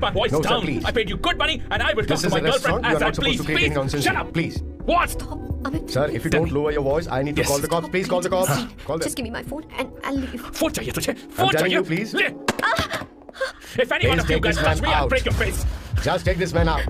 keep my voice down. Please. I paid you good money and I will talk This to is my a restaurant. girlfriend You as are I not supposed please. to create any nonsense. Shut up. Please. What? Stop, Amit. Sir, if you don't lower your voice, I need to call the cops. Please call the cops. Call them. Just give me my phone and I'll leave. Phone चाहिए तुझे? I'm Phone telling चाहिए? you, please. ले. If any one Please of you take guys this touch man me, I'll out. break your face. Just take this man out.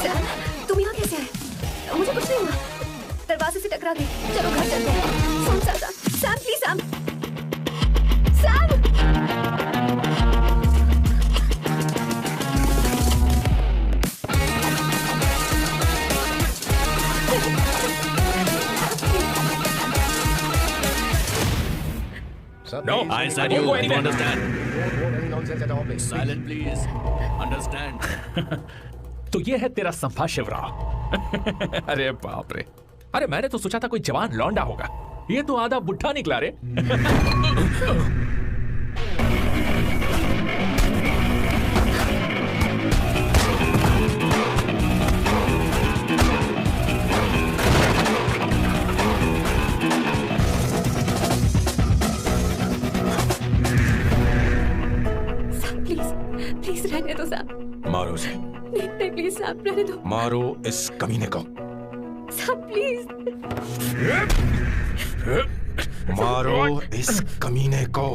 Sam, तुम यहाँ कैसे आए? मुझे कुछ नहीं हुआ। दरवाजे से टकरा गई। चलो घर चलते हैं। Sam, please Sam. Sam! Sir, No, please. I said I you, won't go you anywhere. understand? Don't hold any nonsense at our place. Silent please. Understand? तो ये है तेरा संभा शिवराव। अरे बाप रे, अरे मैंने तो सोचा था कोई जवान लौंडा होगा, ये तो आधा बुढ़ा निकला रे। प्लीज रहने दो सैम। मारो उसे, नहीं प्लीज सैम, रहने दो। मारो इस कमीने को, सैम प्लीज। मारो इस कमीने को।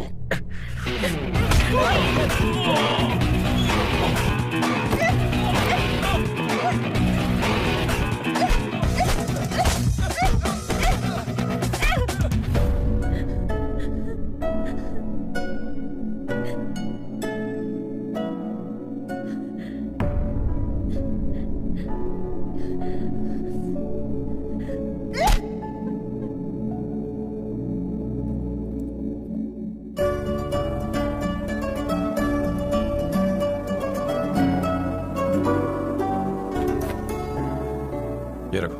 ये रखो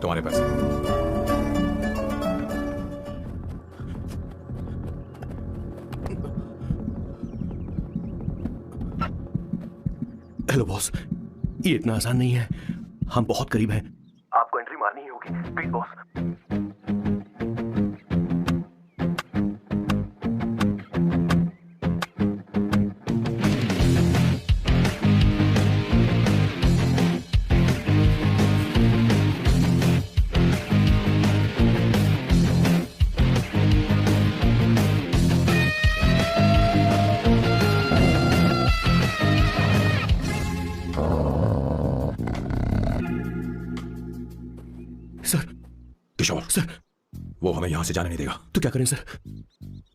तुम्हारे पैसे। हेलो बॉस, ये इतना आसान नहीं है। हम बहुत करीब हैं। आपको एंट्री मारनी ही होगी, प्लीज बॉस। किशोर सर, वो हमें यहाँ से जाने नहीं देगा। तो क्या करें सर?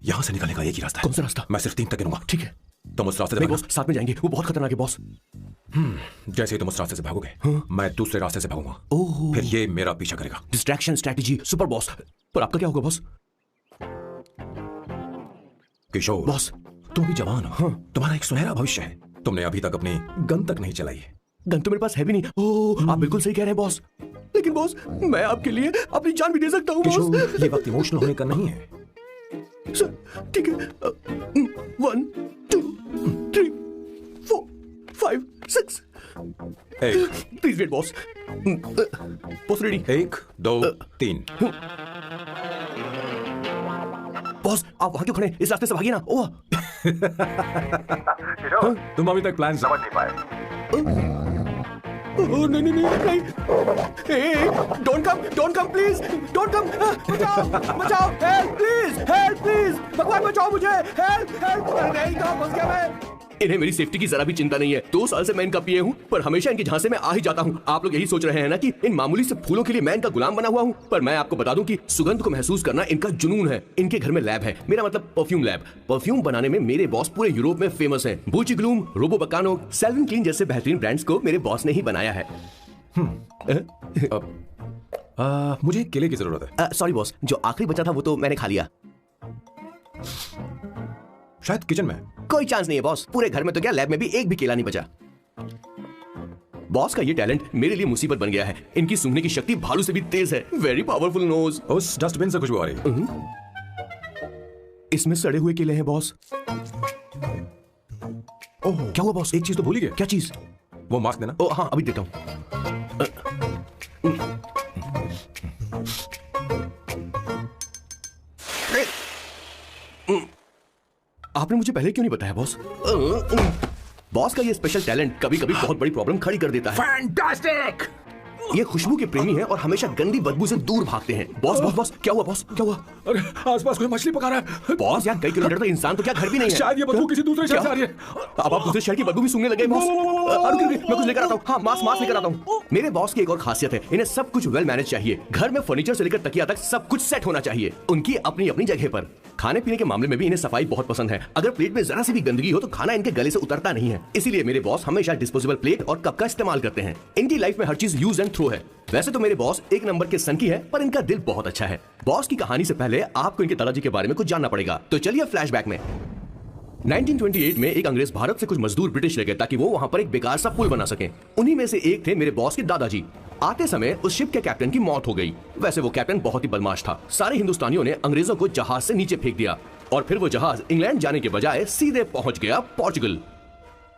यहाँ से निकलने का एक ही रास्ता है। कौन सा रास्ता? मैं सिर्फ 3 तक गिनूंगा। ठीक है। तुम उस रास्ते से नहीं भागना। बॉस, साथ में जाएंगे। वो बहुत खतरनाक है बॉस। जैसे ही तुम उस रास्ते से भागोगे, मैं दूसरे रास्ते से भागूंगा। ओह। फिर ये मेरा पीछा करेगा। Distraction strategy super boss. पर आपका क्या होगा बॉस? किशोर बॉस, तुम अभी जवान हो। तुम्हारा एक सुनहरा भविष्य है। तुमने अभी तक अपनी गन तक नहीं चलाई है। गन तो मेरे पास है भी नहीं। ओह, आप बिल्कुल सही कह रहे हैं बॉस। लेकिन बॉस, मैं आपके लिए अपनी जान भी दे सकता हूँ किशोर, बॉस। ये वक्त इमोशनल होने का नहीं है। सर, ठीक है। 1 2 3 4 5 6। Please wait boss. Boss ready? 1 2 3। Boss, आप वहां क्यों खड़े? इस रास्ते से भागिए ना। ओह, तुम अभी तक प्लान समझ नहीं पाए। नहीं नहीं नहीं नहीं। Don't come please, don't come. बचाओ, हेल्प प्लीज, भगवान बचाओ मुझे, हेल्प। नहीं, कहाँ फंस गया मैं? इन्हें मेरी सेफ्टी की जरा भी चिंता नहीं है। 2 साल से मैं इनका पिए हूँ, पर हमेशा इनके झांसे में आ ही जाता हूँ। आप लोग यही सोच रहे हैं ना कि इन मामूली से फूलों के लिए मैं इनका गुलाम बना हुआ हूँ, पर मैं आपको बता दूं कि सुगंध को महसूस करना इनका जुनून है। इनके घर में लैब है, मेरा मतलब परफ्यूम लैब। परफ्यूम बनाने में मेरे बॉस पूरे यूरोप में फेमस हैं। बूची ग्लूम, रोबो बकानो, सेल्विन क्लीन जैसे बेहतरीन ब्रांड्स को मेरे बॉस ने ही बनाया है। मुझे एक केले की जरूरत है। सॉरी बॉस, जो आखिरी बचा था वो तो मैंने खा लिया। शायद किचन में। कोई चांस नहीं है बॉस, पूरे घर में तो क्या लैब में भी एक भी केला नहीं बचा। बॉस का ये टैलेंट मेरे लिए मुसीबत बन गया है। इनकी सूंघने की शक्ति भालू से भी तेज है। Very powerful nose. उस डस्टबिन से खुशबू आ रही है। इसमें सड़े हुए केले हैं बॉस। ओह क्या हुआ बॉस, एक चीज तो भूल ही गए। क्या चीज? वो मास्क देना। ओ हाँ अभी देता हूं। आपने मुझे पहले क्यों नहीं बताया बॉस? बॉस का ये स्पेशल टैलेंट कभी कभी बहुत बड़ी प्रॉब्लम खड़ी कर देता है। फैंटास्टिक! ये खुशबू के प्रेमी हैं और हमेशा गंदी बदबू से दूर भागते हैं। बॉस बॉस बॉस क्या हुआ बॉस, क्या हुआ? अरे आसपास कोई मछली पका रहा है। बॉस यार कई किलोमीटर तो इंसान तो क्या घर भी नहीं है। शायद ये बदबू किसी दूसरे शहर से आ रही है। अब आप दूसरे शहर की बदबू भी सूंघने लगे बॉस। मैं कुछ लेकर आता हूँ। हाँ मास्क लेकर आता हूँ। मेरे बॉस की एक और खासियत है, इन्हें सब कुछ वेल मैनेज चाहिए। घर में फर्नीचर से लेकर तकिया तक सब कुछ सेट होना चाहिए, उनकी अपनी अपनी जगह पर। खाने पीने के मामले में भी इन्हें सफाई बहुत पसंद है। अगर प्लेट में जरा सी भी गंदगी हो तो खाना इनके गले से उतरता नहीं है। इसीलिए मेरे बॉस हमेशा डिस्पोजेबल प्लेट और कप का इस्तेमाल करते हैं। इनकी लाइफ में हर चीज यूज एंड थ्रो है। वैसे तो मेरे बॉस एक नंबर के सनकी है, पर इनका दिल बहुत अच्छा है। बॉस की कहानी से पहले आपको इनके दादाजी के बारे में कुछ जानना पड़ेगा। तो चलिए फ्लैशबैक में। 1928 में एक अंग्रेज भारत से कुछ मजदूर ब्रिटिश ले गए ताकि वो वहां पर एक बेकार सा पुल बना सकें। उन्हीं में से एक थे मेरे बॉस के दादाजी। आते समय उस शिप के कैप्टन की मौत हो गई। वैसे वो कैप्टन बहुत ही बदमाश था। सारे हिंदुस्तानियों ने अंग्रेजों को जहाज से नीचे फेंक दिया और फिर वो जहाज इंग्लैंड जाने के बजाय सीधे पहुंच गया पोर्चुगल।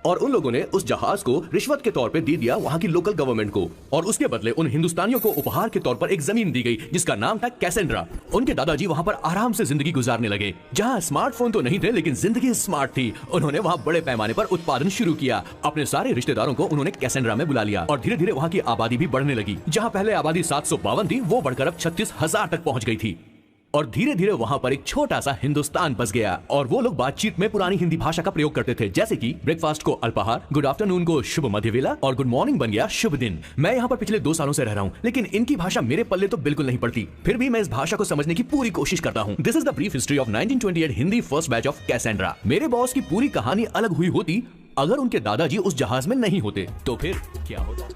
और उन लोगों ने उस जहाज को रिश्वत के तौर पे दे दिया वहां की लोकल गवर्नमेंट को, और उसके बदले उन हिंदुस्तानियों को उपहार के तौर पर एक जमीन दी गई जिसका नाम था कैसेंड्रा। उनके दादाजी वहां पर आराम से जिंदगी गुजारने लगे। जहां स्मार्टफोन तो नहीं थे लेकिन जिंदगी स्मार्ट थी। उन्होंने वहां बड़े पैमाने पर उत्पादन शुरू किया। अपने सारे रिश्तेदारों को उन्होंने कैसेंड्रा में बुला लिया और धीरे धीरे वहां की आबादी भी बढ़ने लगी। जहां पहले आबादी 752 थी वो बढ़कर अब 36,000 तक पहुंच गई थी। और धीरे धीरे वहां पर एक छोटा सा हिंदुस्तान बस गया और वो लोग बातचीत में पुरानी हिंदी भाषा का प्रयोग करते थे, जैसे कि ब्रेकफास्ट को अल्पाहार, गुड आफ्टरनून को शुभ मध्य वेला और गुड मॉर्निंग बन गया शुभ दिन। मैं यहाँ पर पिछले 2 सालों से रह रहा हूँ, लेकिन इनकी भाषा मेरे पल्ले तो बिल्कुल नहीं पड़ती। फिर भी मैं इस भाषा को समझने की पूरी कोशिश करता हूँ। This is the brief history of 1928 Hindi first batch of Cassandra. मेरे बॉस की पूरी कहानी अलग हुई होती अगर उनके दादाजी उस जहाज में नहीं होते, तो फिर क्या होता?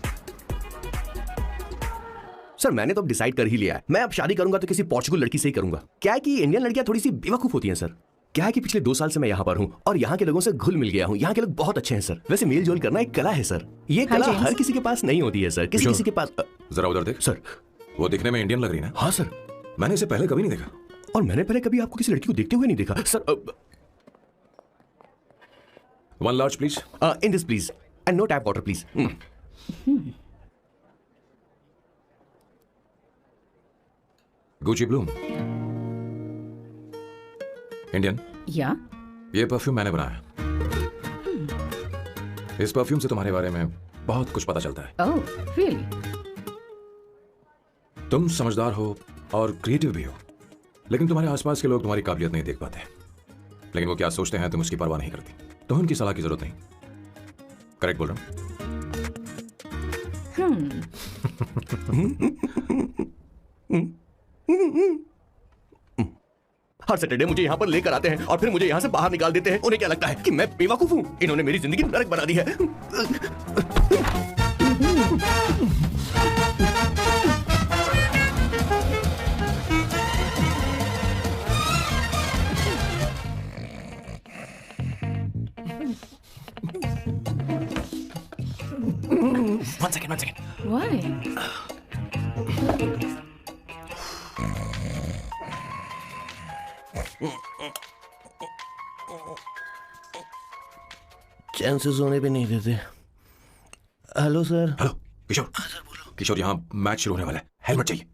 सर मैंने तो अब डिसाइड कर ही लिया है। मैं अब शादी करूंगा तो किसी पोर्चुगल लड़की से ही करूंगा। क्या है कि इंडियन लड़कियां थोड़ी सी बेवकूफ होती हैं सर। क्या है कि पिछले 2 साल से मैं यहाँ पर हूँ और यहाँ के लोगों से घुल मिल गया हूँ। यहाँ के लोग बहुत अच्छे हैं सर। वैसे मेल जोल करना एक कला है सर। ये कला हर किसी के पास नहीं होती है सर। किसी के पास। जरा उधर देख। सर वो दिखने में इंडियन लग रही ना? हाँ सर। मैंने इसे पहले कभी नहीं देखा। और मैंने पहले कभी आपको किसी लड़की को देखते हुए नहीं देखा sir. 1 large please. In this please and no tap water please. Gucci Bloom. Indian. या ये परफ्यूम मैंने बनाया। इस परफ्यूम से तुम्हारे बारे में बहुत कुछ पता चलता है। Oh really? तुम समझदार हो और क्रिएटिव भी हो, लेकिन तुम्हारे आसपास के लोग तुम्हारी काबिलियत नहीं देख पाते। लेकिन वो क्या सोचते हैं तुम उसकी परवाह नहीं करती। तुम्हें उनकी सलाह की जरूरत नहीं। करेक्ट बोल रहा हूं? हर सैटरडे मुझे यहाँ पर लेकर आते हैं और फिर मुझे यहाँ से बाहर निकाल देते हैं। उन्हें क्या लगता है कि मैं बेवकूफ हूँ? इन्होंने मेरी जिंदगी नरक बना दी है। One second. Why? चांसेस होने भी नहीं देते। Hello sir. हेलो किशोर। किशोर यहाँ मैच शुरू होने वाला है, हेलमेट चाहिए।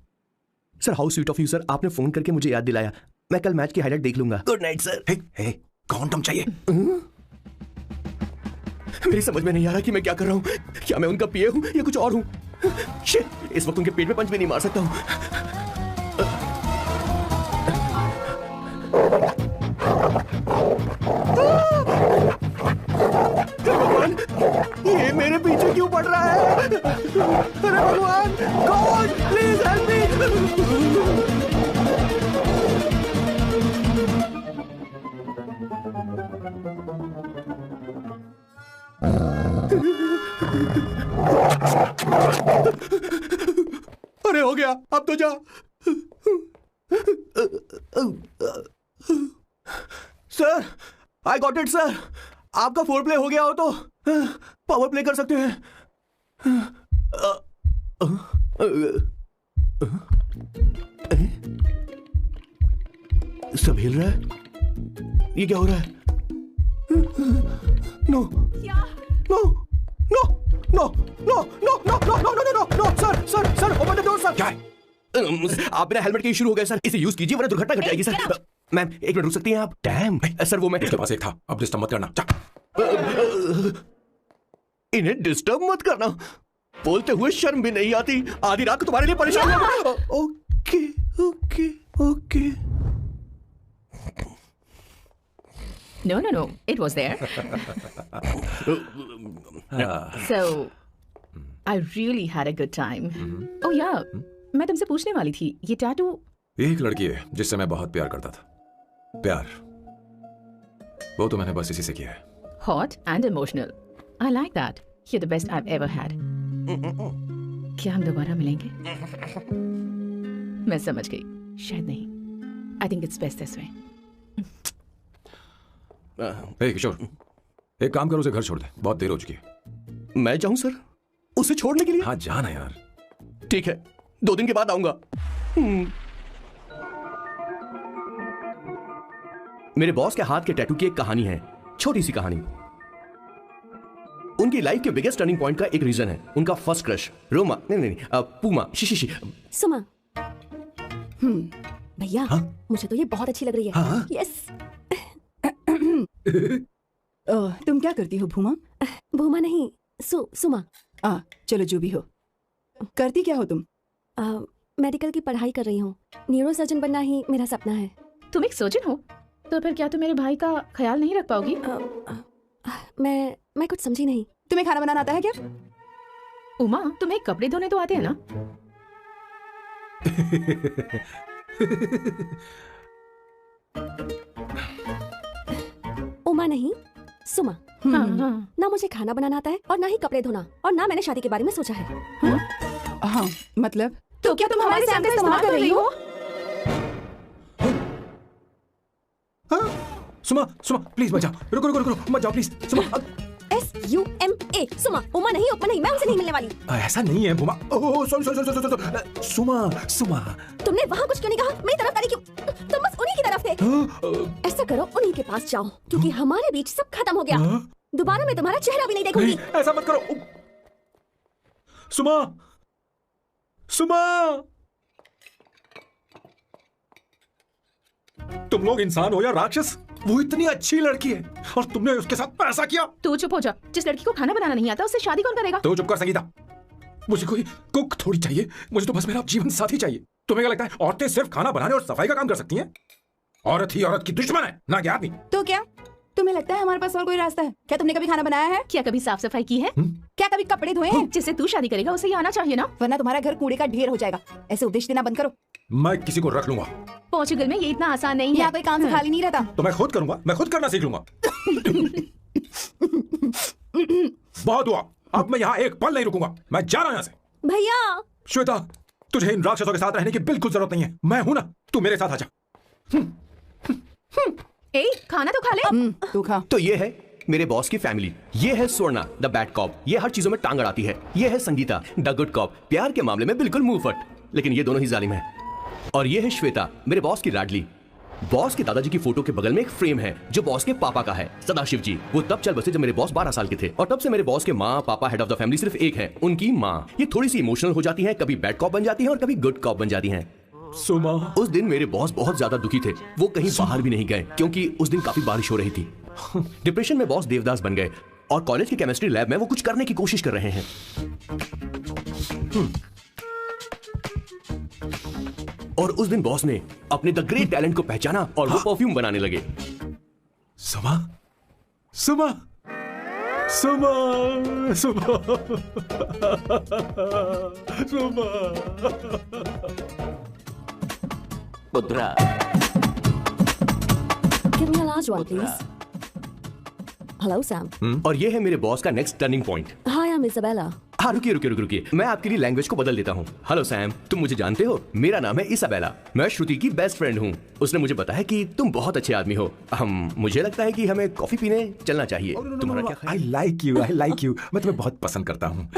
Sir how sweet of you sir, आपने फोन करके मुझे याद दिलाया। मैं कल मैच की हाईलाइट देख लूंगा। Good night sir. Hey condom चाहिए। मेरी समझ में नहीं आ रहा कि मैं क्या कर रहा हूँ। क्या मैं उनका पिए हूँ या कुछ और हूँ? शिट, इस वक्त उनके पेट में पंच भी नहीं मार सकता हूँ। भगवान, ये मेरे पीछे क्यों पड़ रहा है? अरे भगवान, गॉड प्लीज हेल्प मी। अरे हो गया, अब तो जा। Sir I got it sir. आपका फोर प्ले हो गया हो तो पावर प्ले कर सकते हैं। सब हिल रहा है, ये क्या हो रहा है? No no no no no no no no no no no no sir sir sir open the door sir. क्या है? आप बिना हेलमेट के शुरू हो गए सर, इसे यूज कीजिए वरना दुर्घटना घट जाएगी सर। मैम एक मिनट रुक सकती हैं आप? डैम सर वो मैं इसके पास एक था, अब डिस्टर्ब मत करना। इन्हें डिस्टर्ब मत करना, बोलते हुए शर्म भी नहीं आती। आधी रात को तुम्हारे लिए परेशान हूं। Okay okay okay. No, it was there. So, I really had a good time. Oh yeah, मैं तुमसे पूछने वाली थी, ये टैटू। एक लड़की है जिससे मैं बहुत प्यार करता था। प्यार वो तो मैंने बस इसी से किया है। Hot and emotional. I like that. You're the best I've ever had. क्या हम दोबारा मिलेंगे? मैं समझ गई, शायद नहीं। I think it's best this way. किशोर, एक काम करो, उसे घर छोड़ दे, बहुत देर हो चुकी है। मैं जाऊं सर उसे छोड़ने के लिए? हाँ जाना यार। ठीक है, 2 दिन के बाद आऊंगा। मेरे बॉस के हाथ के टैटू की एक कहानी है, छोटी सी कहानी। उनकी लाइफ के बिगेस्ट टर्निंग पॉइंट का एक रीजन है उनका फर्स्ट क्रश रोमा नहीं पूमा शी। सुमा। भैया हाँ? मुझे तो ये बहुत अच्छी लग रही है। हाँ? यस। तुम क्या करती हो भूमा? भूमा नहीं, सुमा। चलो जो भी हो। करती क्या हो तुम? मेडिकल की पढ़ाई कर रही हूँ। न्यूरो सर्जन बनना ही मेरा सपना है। तुम एक सर्जन हो तो फिर क्या तुम मेरे भाई का ख्याल नहीं रख पाओगी? मैं कुछ समझी नहीं। तुम्हें खाना बनाना आता है क्या? उमा, तुम्हें कपड़े धोने तो आते हैं ना? उमा नहीं, सुमा। हाँ। ना मुझे खाना बनाना आता है और ना ही कपड़े धोना, और ना मैंने शादी के बारे में सोचा है। हाँ मतलब? तो क्या तुम हमारे साथ इस्तेमाल कर रही हो? सुमा प्लीज मत जाओ, रुको मत जाओ प्लीज। सुमा SUMA सुमा। उमा नहीं, उपमा नहीं, मैं उनसे नहीं मिलने वाली। ऐसा नहीं है बुमा। ओह सॉरी सुमा। तुमने वहाँ कुछ क्यों नहीं कहा? मेरी तरफ क्यों? तुम बस उन्हीं की तरफ थे। ऐसा करो, उन्हीं के पास जाओ, क्योंकि हमारे बीच सब खत्म हो गया। दोबारा मैं तुम्हारा चेहरा भी नहीं देखूंगी। ऐसा मत करो सुमा। तुम लोग इंसान हो या राक्षस? वो इतनी अच्छी लड़की है और तुमने उसके साथ ऐसा किया। तू चुप हो जा। जिस लड़की को खाना बनाना नहीं आता उससे शादी कौन करेगा? तो चुप कर संगीता, मुझे कोई कुक थोड़ी चाहिए, मुझे तो बस मेरा जीवन साथी चाहिए। तुम्हें क्या लगता है औरतें सिर्फ खाना बनाने और सफाई का काम कर सकती हैं? औरत ही औरत की दुश्मन है, ना कि आदमी। तो क्या तुम्हें लगता है हमारे पास और कोई रास्ता है? क्या तुमने कभी खाना बनाया है? क्या कभी साफ सफाई की है? क्या कभी कपड़े धोए हैं? जिससे तू शादी करेगा उसे ये आना चाहिए ना, वरना तुम्हारा घर कूड़े का ढेर हो जाएगा। ऐसे उपदेश देना बंद करो। मैं किसी को रख लूंगा। पोर्चुगल में ये इतना आसान नहीं है। यहाँ कोई काम से खाली नहीं रहता। तो मैं खुद करूंगा, मैं खुद करना सीख लूंगा। बहुत हुआ, अब मैं यहाँ एक पल नहीं रुकूंगा, मैं जा रहा हूं यहाँ से। भैया श्वेता, तुझे इन राक्षसों के साथ रहने की बिल्कुल जरूरत नहीं है। मैं हूं ना, तू मेरे साथ आजा। खाना तो खा ले। तू खा। तो ये है मेरे बॉस की फैमिली। ये है स्वर्णा द बैड कॉप, ये हर चीजों में टांग अड़ाती है। ये है संगीता द गुड कॉप, प्यार के मामले में बिल्कुल मुंह फट, लेकिन ये दोनों ही जालिम है। और ये है श्वेता, मेरे बॉस की लाडली। बॉस के दादाजी की फोटो के बगल में एक फ्रेम है जो बॉस के पापा का है, सदाशिव जी। वो तब चल बसे जब मेरे बॉस 12 साल के थे, और तब से मेरे बॉस के माँ पापा हेड ऑफ द फैमिली सिर्फ एक है, उनकी माँ। ये थोड़ी सी इमोशनल हो जाती है, कभी बैड कॉप बन जाती है और कभी गुड कॉप बन जाती है। सुमा, उस दिन मेरे बॉस बहुत ज्यादा दुखी थे। वो कहीं बाहर भी नहीं गए क्योंकि उस दिन काफी बारिश हो रही थी। डिप्रेशन में बॉस देवदास बन गए और कॉलेज की केमिस्ट्री लैब में वो कुछ करने की कोशिश कर रहे हैं। और उस दिन बॉस ने अपने द ग्रेट टैलेंट को पहचाना और वो परफ्यूम बनाने लगे। सुमा पुत्रा, Give me a large one, please. Hello, Sam. और ये है मेरे बॉस का next turning point. Hi, I'm Isabella. हाँ रुकिए, मैं आपके लिए लैंग्वेज को बदल देता हूँ। हेलो सैम, तुम मुझे जानते हो? मेरा नाम है इसाबेला, मैं श्रुति की बेस्ट फ्रेंड हूँ। उसने मुझे बताया कि तुम बहुत अच्छे आदमी हो। मुझे लगता है कि हमें कॉफी पीने चलना चाहिए। तुम्हारा क्या ख्याल? आई लाइक यू, मैं तुम्हें बहुत पसंद करता हूँ।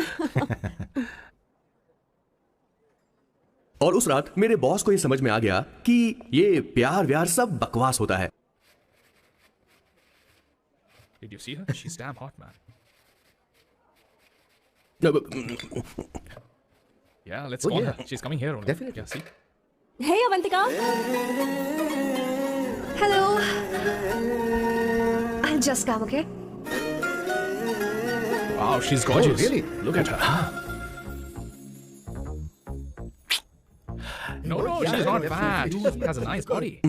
और उस रात मेरे बॉस को ये समझ में आ गया कि ये प्यार व्यार सब बकवास होता है। Did you see her? She's damn hot, man. Yeah, let's call her. She's coming here only. Definitely. Yeah, see? Hey, Avantika. Hello. I'll just come, okay? Wow, she's gorgeous. Oh, really? Look at her. No, she's not fat. She has a nice body.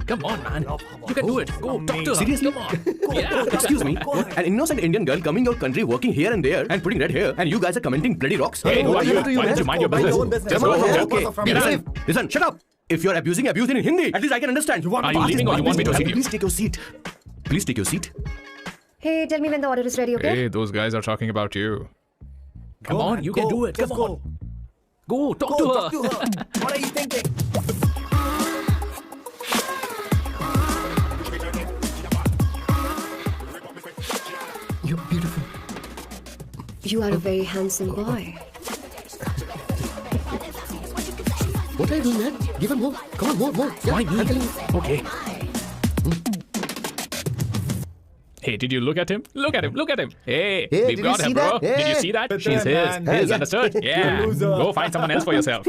Come on, man. You can do it. Go, talk to her. Seriously? Come on. Yeah. Excuse me, an innocent Indian girl coming your country, working here and there, and putting red hair, and you guys are commenting bloody rocks. Hey, who are you? to you, Why man? don't you mind your business? Just go home. Okay. Get out. Listen, shut up. If you're abusing it in Hindi, at least I can understand. Are you leaving or you want me to seat you? Please take your seat. Please take your seat. Hey, tell me when the order is ready, okay? Hey, those guys are talking about you. Come on, you can do it. Come on. Go, talk to her. What are you thinking? You're beautiful. You are a very handsome boy. What are you doing, man? Give him more. Come on, more. Yeah, Why me? I'm telling you. Okay. Hey, did you look at him? Look at him. Look at him. Hey, Hey, we've did got you him, see bro. that? Did you Hey. see that? But She's then, his. His, yeah. understood? Yeah. Go find someone else for yourself.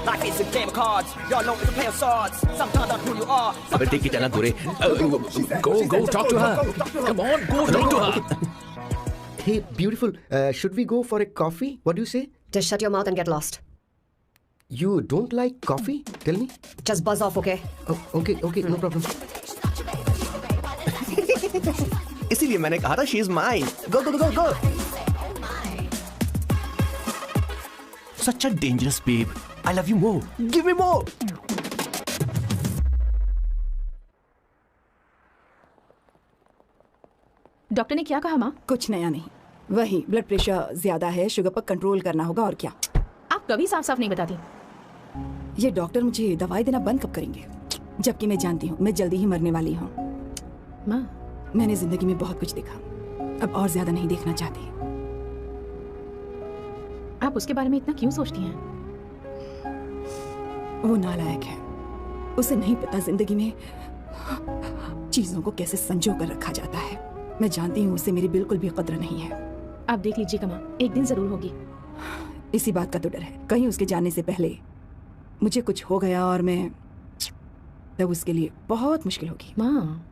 Life is a game of cards. Y'all know it's a play of swords. Sometimes I'm who you are. अबे देख के चलना गोरे. Go, talk to her. Come on, go, talk to her. Hey, beautiful. Should we go for a coffee? What do you say? Just shut your mouth and get lost. You don't like coffee? Tell me. Just buzz off, okay? Oh, okay, no problem. इसीलिए मैंने कहा था she is mine. Go. Such a dangerous babe. I love you more. Give me more. Doctor ने क्या कहा माँ? कुछ नया नहीं, वही ब्लड प्रेशर ज्यादा है, शुगर पर कंट्रोल करना होगा और क्या। आप कभी साफ साफ नहीं बताती। ये डॉक्टर मुझे दवाई देना बंद कब करेंगे, जबकि मैं जानती हूँ मैं जल्दी ही मरने वाली हूँ। माँ, मैंने जिंदगी में बहुत कुछ देखा, अब और ज्यादा नहीं देखना चाहती। आप उसके बारे में इतना क्यों सोचती हैं? वो नालायक है, उसे नहीं पता जिंदगी में चीजों को कैसे संजो कर रखा जाता है। मैं जानती हूँ उसे मेरी बिल्कुल भी कद्र नहीं है। आप देख लीजिएगा माँ, एक दिन जरूर होगी। इसी बात का तो डर है, कहीं उसके जाने से पहले मुझे कुछ हो गया और मैं तब उसके लिए बहुत मुश्किल होगी। माँ,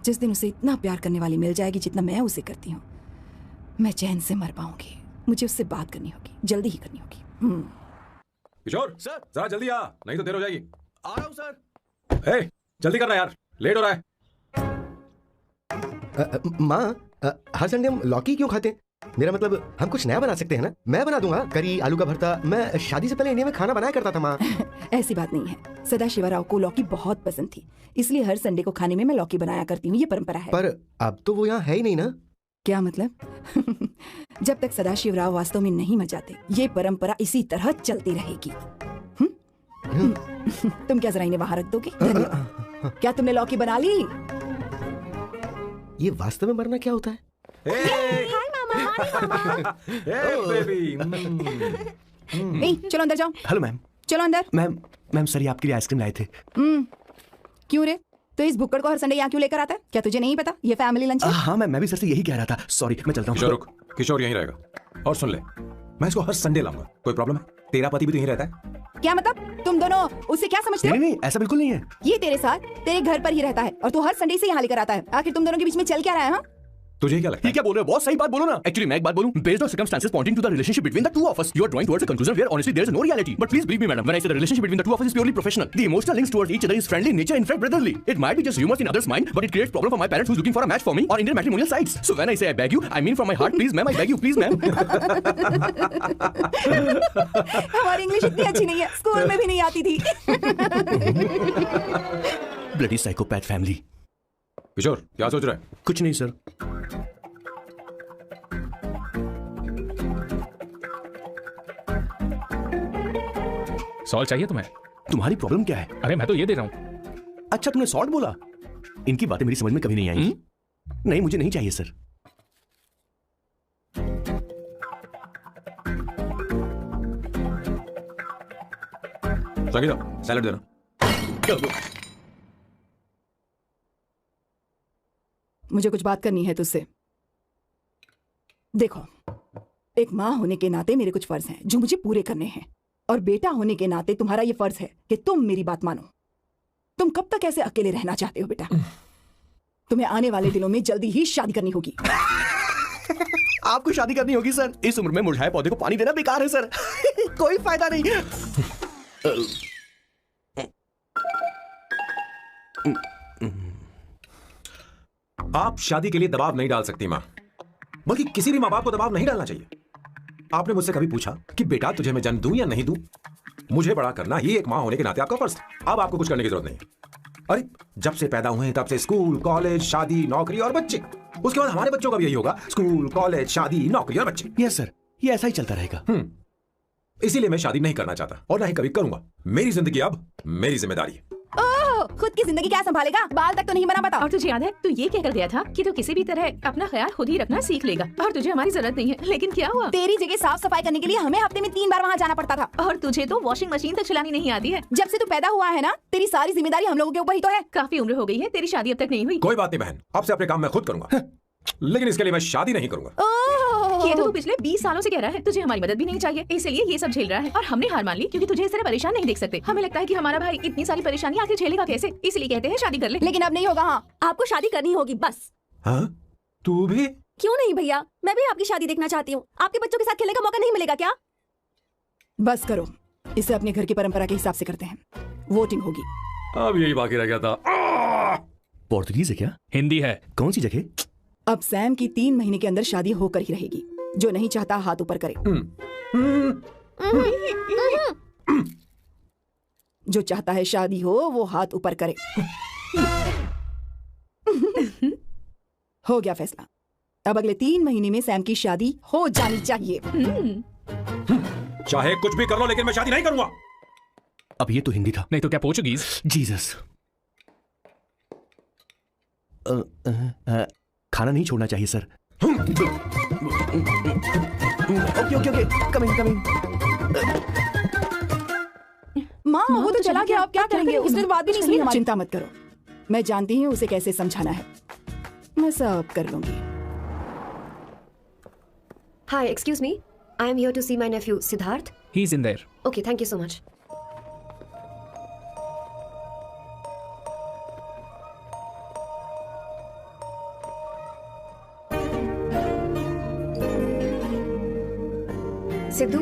जिस दिन उसे इतना प्यार करने वाली मिल जाएगी जितना मैं उसे करती हूँ, मैं चैन से मर पाऊंगी। मुझे उससे बात करनी होगी, जल्दी ही करनी होगी। किशोर सर, जरा जल्दी आ, नहीं तो देर हो जाएगी। आ रहा हूँ सर। ए, जल्दी करना यार, लेट हो रहा है। माँ, हर संडे हम लौकी क्यों खाते हैं? मेरा मतलब हम कुछ नया बना सकते हैं ना। मैं बना दूंगा करी आलू का भरता। मैं शादी से पहले इंडिया में खाना बनाया करता था माँ। ऐसी बात नहीं है, सदाशिवराव को लौकी बहुत पसंद थी, इसलिए हर संडे को खाने में मैं लौकी बनाया करती हूँ। ये परंपरा है। पर अब तो वो यहाँ है ही नहीं ना। क्या मतलब? जब तक सदाशिवराव वास्तव में नहीं मर जाते, ये परंपरा इसी तरह चलती रहेगी। तुम क्या जरा इन्हें बाहर रख दोगे? क्या तुमने लौकी बना ली? ये वास्तव में मरना क्या होता है? चलो अंदर जाओ। Hello ma'am. चलो अंदर। मैम सर ये आपके लिए आइसक्रीम लाए थे। क्यों रे? तो इस भुक्कड़ को हर संडे यहाँ क्यों लेकर आता है? क्या तुझे नहीं पता ये फैमिली लंच है? हाँ मैं भी सर से यही कह रहा था। सॉरी, मैं चलता हूँ। किशोर रुक, किशोर यहीं रहेगा। और सुन ले, मैं इसको हर संडे लाऊंगा। कोई प्रॉब्लम है? तेरा पति भी तो यहीं रहता है। क्या मतलब? तुम दोनों उससे क्या समझते हो? नहीं, ऐसा बिल्कुल नहीं है। ये तेरे साथ तेरे घर पर ही रहता है और तू हर संडे से यहाँ लेकर आता है। आखिर तुम दोनों के बीच में चल क्या रहा है? हाँ? तुझे क्या लगता ये क्या बोल रहे हो बॉस? सही बात बोलो ना. Actually मैं एक बात बोलूं. Based on circumstances pointing to the relationship between the two of us, you are drawing towards a conclusion where honestly there is no reality. But please believe me, madam, when I say the relationship between the two of us is purely professional. The emotional links towards each other is friendly in nature, in fact brotherly. It might be just rumors in others' mind, but it creates problem for my parents who's looking for a match for me or Indian matrimonial sites. So when I say I beg you, I mean from my heart, please ma'am, I beg you, please ma'am. हमारी English इतनी अच्छी नहीं है, school में भी नहीं आती थी. Bloody psychopath family. किशोर क्या सोच रहा है? कुछ नहीं सर. सॉल्ट चाहिए तुम्हें? तुम्हारी प्रॉब्लम क्या है? अरे मैं तो ये दे रहा हूँ. अच्छा तुमने सॉल्ट बोला. इनकी बातें मेरी समझ में कभी नहीं आई. नहीं मुझे नहीं चाहिए सर. संगीता सैलेड देना. मुझे कुछ बात करनी है तुझसे. देखो, एक माँ होने के नाते मेरे कुछ फर्ज हैं जो मुझे पूरे करने हैं, और बेटा होने के नाते तुम्हारा ये फर्ज है कि तुम मेरी बात मानो. तुम कब तक ऐसे अकेले रहना चाहते हो बेटा? तुम्हें आने वाले दिनों में जल्दी ही शादी करनी होगी. आपको शादी करनी होगी सर? इस उम्र में मुरझाए पौधे को पानी देना बेकार है सर. कोई फायदा नहीं. आप शादी के लिए दबाव नहीं डाल सकती मां, बल्कि किसी भी मां बाप को दबाव नहीं डालना चाहिए. आपने मुझसे कभी पूछा कि बेटा तुझे मैं जन्म दूं या नहीं दूं? मुझे बड़ा करना ही एक मां होने के नाते आपका फर्ज था. अब आपको कुछ करने की जरूरत नहीं है. अरे जब से पैदा हुए तब से स्कूल, कॉलेज, शादी, नौकरी और बच्चे. उसके बाद हमारे बच्चों का भी यही होगा, स्कूल, कॉलेज, शादी, नौकरी और बच्चे. यस सर, ये ऐसा ही चलता रहेगा. इसीलिए मैं शादी नहीं करना चाहता और ना ही कभी करूंगा. मेरी जिंदगी अब मेरी जिम्मेदारी है. खुद की जिंदगी क्या संभालेगा? बाल तक तो नहीं बना पता. और तुझे याद है तू ये कहकर गया था कि तू किसी भी तरह अपना ख्याल खुद ही रखना सीख लेगा और तुझे हमारी जरूरत नहीं है. लेकिन क्या हुआ? तेरी जगह साफ सफाई करने के लिए हमें हफ्ते में 3 बार वहाँ जाना पड़ता था. और तुझे तो वॉशिंग मशीन तक चलानी नहीं आती है. जब से तू पैदा हुआ है ना, तेरी सारी जिम्मेदारी हम लोगों के ऊपर ही तो है. काफी उम्र हो गई है, तेरी शादी अब तक नहीं हुई. कोई बात नहीं बहन, अब से अपने काम मैं खुद करूंगा. लेकिन इसके लिए मैं शादी नहीं करूंगा. ये तो तू पिछले 20 सालों से कह रहा है. तुझे हमारी मदद भी नहीं चाहिए, इसलिए ये सब झेल रहा है. और हमने हार मान ली क्योंकि तुझे इस तरह परेशान नहीं देख सकते. हमें लगता है कि हमारा भाई इतनी सारी परेशानी आखिर झेलेगा कैसे, इसलिए कहते हैं शादी कर ले. लेकिन अब नहीं होगा. हाँ, आपको शादी करनी होगी बस. हाँ? तू भी? क्यों नहीं भैया, मैं भी आपकी शादी देखना चाहती हूँ. आपके बच्चों के साथ खेलने का मौका नहीं मिलेगा क्या? बस करो, इसे अपने घर की परंपरा के हिसाब से करते हैं. वोटिंग होगी. अब यही बाकी रह गया था. पोर्तुगीज है क्या? हिंदी है. कौन सी जगह? अब सैम की 3 महीने के अंदर शादी होकर ही रहेगी. जो नहीं चाहता हाथ ऊपर करे. जो चाहता है शादी हो वो हाथ ऊपर करे. हो गया फैसला. अब अगले 3 महीने में सैम की शादी हो जानी चाहिए. चाहे कुछ भी कर लो लेकिन मैं शादी नहीं करूंगा. अब ये तो हिंदी था. नहीं तो क्या पोर्चुगीज? जीसस. खाना नहीं छोड़ना चाहिए सर. Okay coming. माँ वो तो चला गया. आप क्या करेंगे? उसने तो बात भी नहीं सुनी हमारी. चिंता मत करो, मैं जानती हूँ उसे कैसे समझाना है. मैं सब कर लूंगी. Hi, excuse me. I am here to see my nephew Siddharth. He's in there. Okay, thank you so much. Sidhu,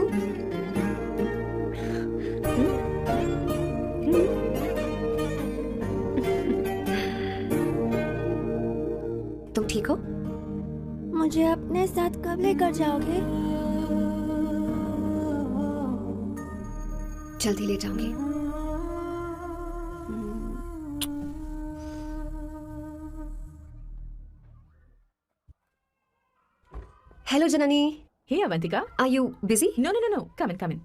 तुम ठीक हो? मुझे अपने साथ कब लेकर जाओगे? जल्दी ले जाऊंगी. Hello Janani. Hey Avantika. Are you busy? No. Come in.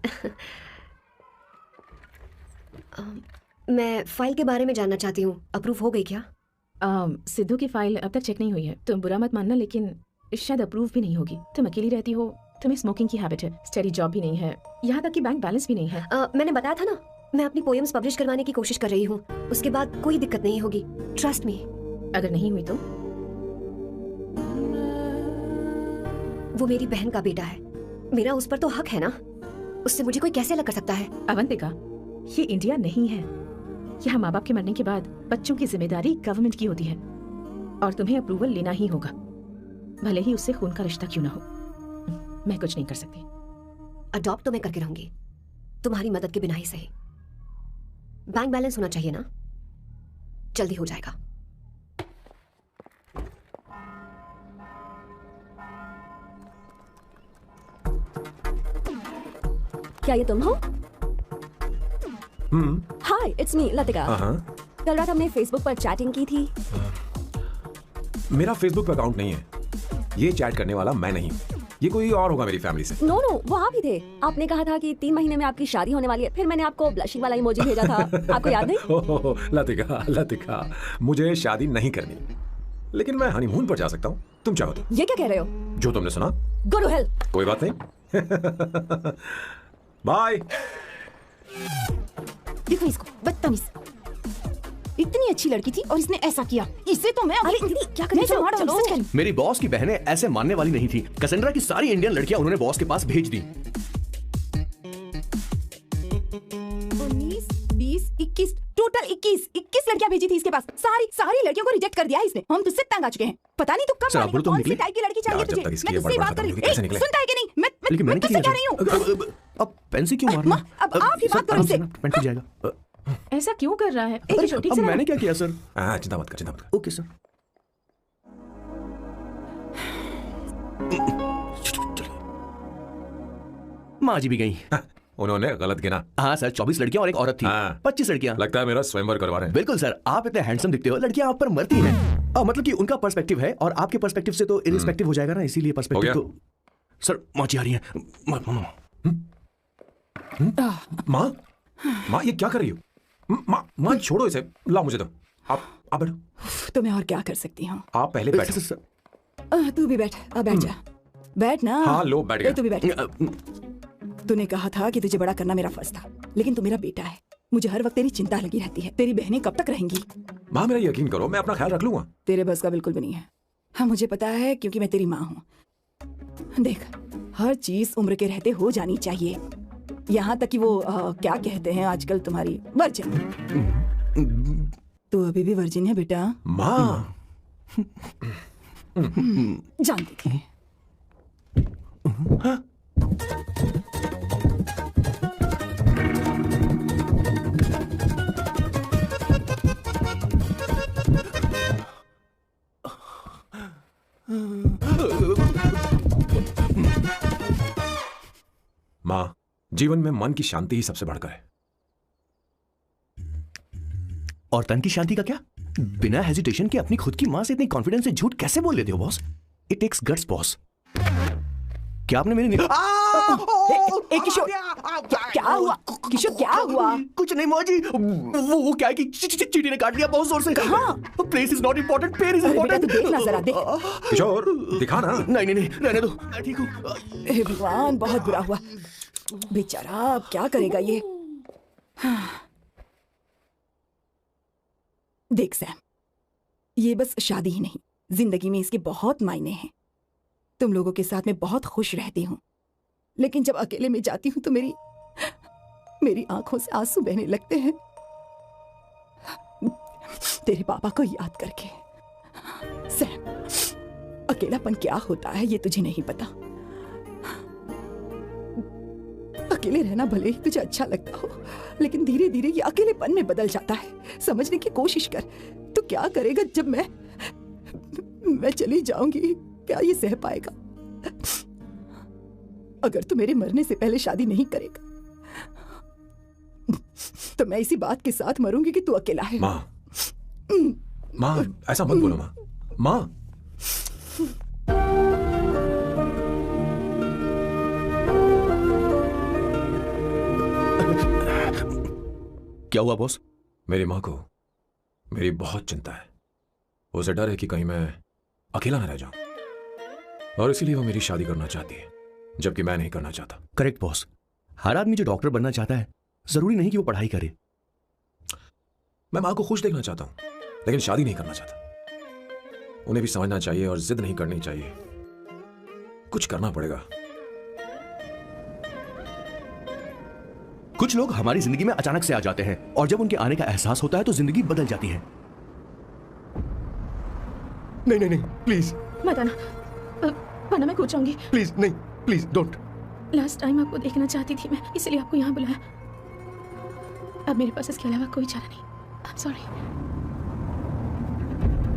मैं फाइल के बारे में जानना चाहती हूँ. अप्रूव हो गई क्या? सिद्धू की फाइल अब तक चेक नहीं हुई है. तुम बुरा मत मानना, लेकिन शायद अप्रूव भी नहीं होगी. तुम अकेली रहती हो, तुम्हें स्मोकिंग की हैबिट है, स्टडी जॉब भी नहीं है, यहाँ तक कि बैंक बैलेंस भी नहीं है. मैंने बताया था ना, मैं अपनी पोएम्स पब्लिश करवाने की कोशिश कर रही हूँ. उसके बाद कोई दिक्कत नहीं होगी. Trust me. अगर नहीं हुई तो? वो मेरी बहन का बेटा है. मेरा उस पर तो हक है ना. उससे मुझे कोई कैसे अलग कर सकता है? अवंतिका, ये इंडिया नहीं है. यहाँ माँ बाप के मरने के बाद बच्चों की जिम्मेदारी गवर्नमेंट की होती है और तुम्हें अप्रूवल लेना ही होगा. भले ही उससे खून का रिश्ता क्यों ना हो, मैं कुछ नहीं कर सकती। अडॉप्ट तो मैं करके रहूंगी, तुम्हारी मदद के बिना ही सही। बैंक बैलेंस होना चाहिए ना, जल्दी हो जाएगा। क्या ये तुम हो? हाय, इट्स मी लतिका। कल रात हमने फेसबुक पर चैटिंग की थी। मेरा फेसबुक पे अकाउंट नहीं है, ये चैट करने वाला मैं नहीं हूँ, ये कोई और होगा मेरी फैमिली से। नो नो, वो आप ही थे। आपने कहा था कि 3 महीने में आपकी शादी होने वाली है, फिर मैंने आपको ब्लशिंग वाला इमोजी भेजा था। आपको याद नहीं? ओह लतिका, मुझे शादी नहीं करनी, लेकिन मैं हनीमून पर जा सकता हूँ, तुम चाहो तो। ये क्या कह रहे हो? जो तुमने सुना। Go to hell. कोई बात नहीं। बाय। देखो इसको, बदतमीज। इतनी अच्छी लड़की थी और इसने ऐसा किया। इसे तो मैं अरे दीदी क्या कर रही हो? चलो। मेरी बॉस की बहनें ऐसे मानने वाली नहीं थी। कैसेंड्रा की सारी इंडियन लड़कियां उन्होंने बॉस के पास भेज दी। 19, 20, 21, टोटल 21 लड़कियां भेजी थी इसके पास। सारी लड़कियों को रिजेक्ट कर दिया है इसने। हम तुझसे तंग आ चुके हैं। पता नहीं तू कब सर, आप बोलो तो कौन सी निकले। टाइप की लड़की चाहिए यार, जब तुझे? तक इसकी मैं तुझसे ये बात कर रही बड़बड़ कैसे हूँ। निकले? सुनता है कि नहीं? लेकिन मैं मैंने तुझसे क्या कह रही हूँ। अब पेन से क्यों मारना? अब आप ही बात करो इससे। पेन टूट जाएगा। ऐसा क्यों कर रहा है? एक ठीक अब से मैंने क्या किया सर? चिंता मत कर। Okay sir. माँ जी भी गई। उन्होंने गलत गिना। हाँ सर, 24 लड़कियां और एक औरत थी। 25 लड़कियां। लगता है मेरा स्वयंवर करवा रहे हैं। बिल्कुल सर, आप इतने हैंडसम दिखते हो, लड़कियां आप पर मरती हैं। मतलब कि उनका पर्सपेक्टिव है और आपके पर्सपेक्टिव से तो इरिस्पेक्टिव हो जाएगा ना, इसीलिए पर्सपेक्टिव तो। सर माँ जी आ रही है। माँ ये क्या कर रही हो? माँ छोड़ो इसे, लाओ मुझे दो। आप बैठो। तो मैं और क्या कर सकती हूँ? आप पहले बैठो। तू भी बैठ। अब बैठ जा। बैठ ना। हाँ लो बैठ गया। तू भी बैठ। तूने कहा था कि तुझे बड़ा करना मेरा फर्ज था, लेकिन तू मेरा बेटा है। मुझे हर वक्त तेरी चिंता लगी रहती है। तेरी बहनें कब तक रहेंगी? माँ मेरा यकीन करो, मैं अपना ख्याल रख लूंगा। तेरे बस का बिल्कुल भी नहीं है। हाँ मुझे पता है, क्योंकि मैं तेरी माँ हूँ। देख, हर चीज उम्र के रहते हो जानी चाहिए, यहाँ तक कि वो क्या कहते हैं आजकल तुम्हारी वर्जिन। तू अभी भी वर्जिन है बेटा? माँ जानती थी। माँ, जीवन में मन की शांति ही सबसे बढ़कर है। और तन की शांति का क्या? बिना हेजिटेशन के अपनी खुद की मां से इतनी कॉन्फिडेंस से झूठ कैसे बोल लेते हो boss? It takes guts boss. क्या आपने मेरी किशोर, क्या हुआ? किशोर क्या हुआ? कुछ नहीं माँ जी, वो क्या है कि चींटी ने काट लिया बहुत जोर से। कहाँ? Place is not important, pair is important. देखना जरा, देख। किशोर दिखा ना। नहीं रहने दो, मैं ठीक हूँ। हे भगवान, बहुत बुरा हुआ बेचारा। अब क्या करेगा ये? देख सैम, ये बस शादी ही नहीं, जिंदगी में इसके बहुत मायने हैं। तुम लोगों के साथ मैं बहुत खुश रहती हूँ, लेकिन जब अकेले में जाती हूँ तो मेरी आंखों से आंसू बहने लगते हैं, तेरे पापा को याद करके। सैम, अकेलापन क्या होता है ये तुझे नहीं पता। अकेले रहना भले ही तुझे अच्छा लगता हो, लेकिन धीरे धीरे ये अकेलेपन में बदल जाता है। समझने की कोशिश कर। तो क्या करेगा जब मैं चली जाऊंगी? क्या ये सह पाएगा? अगर तू मेरे मरने से पहले शादी नहीं करेगा तो मैं इसी बात के साथ मरूंगी कि तू अकेला है। माँ ऐसा मत बोलो माँ। माँ क्या हुआ बॉस? मेरी माँ को मेरी बहुत चिंता है। उसे डर है कि कहीं मैं अकेला न रह जाऊं, और इसीलिए वो मेरी शादी करना चाहती है, जबकि मैं नहीं करना चाहता। करेक्ट बॉस, हर आदमी जो डॉक्टर बनना चाहता है जरूरी नहीं कि वो पढ़ाई करे। मैं माँ को खुश देखना चाहता हूं, लेकिन शादी नहीं करना चाहता। उन्हें भी समझना चाहिए और जिद नहीं करनी चाहिए। कुछ करना पड़ेगा। कुछ लोग हमारी जिंदगी में अचानक से आ जाते हैं, और जब उनके आने का एहसास होता है तो जिंदगी बदल जाती है। नहीं प्लीज मत आना। वरना मैं कूद जाऊंगी। प्लीज नहीं, प्लीज डोंट। लास्ट टाइम आपको देखना चाहती थी मैं, इसलिए आपको यहाँ बुलाया। अब मेरे पास इसके अलावा कोई चारा नहीं। I'm sorry।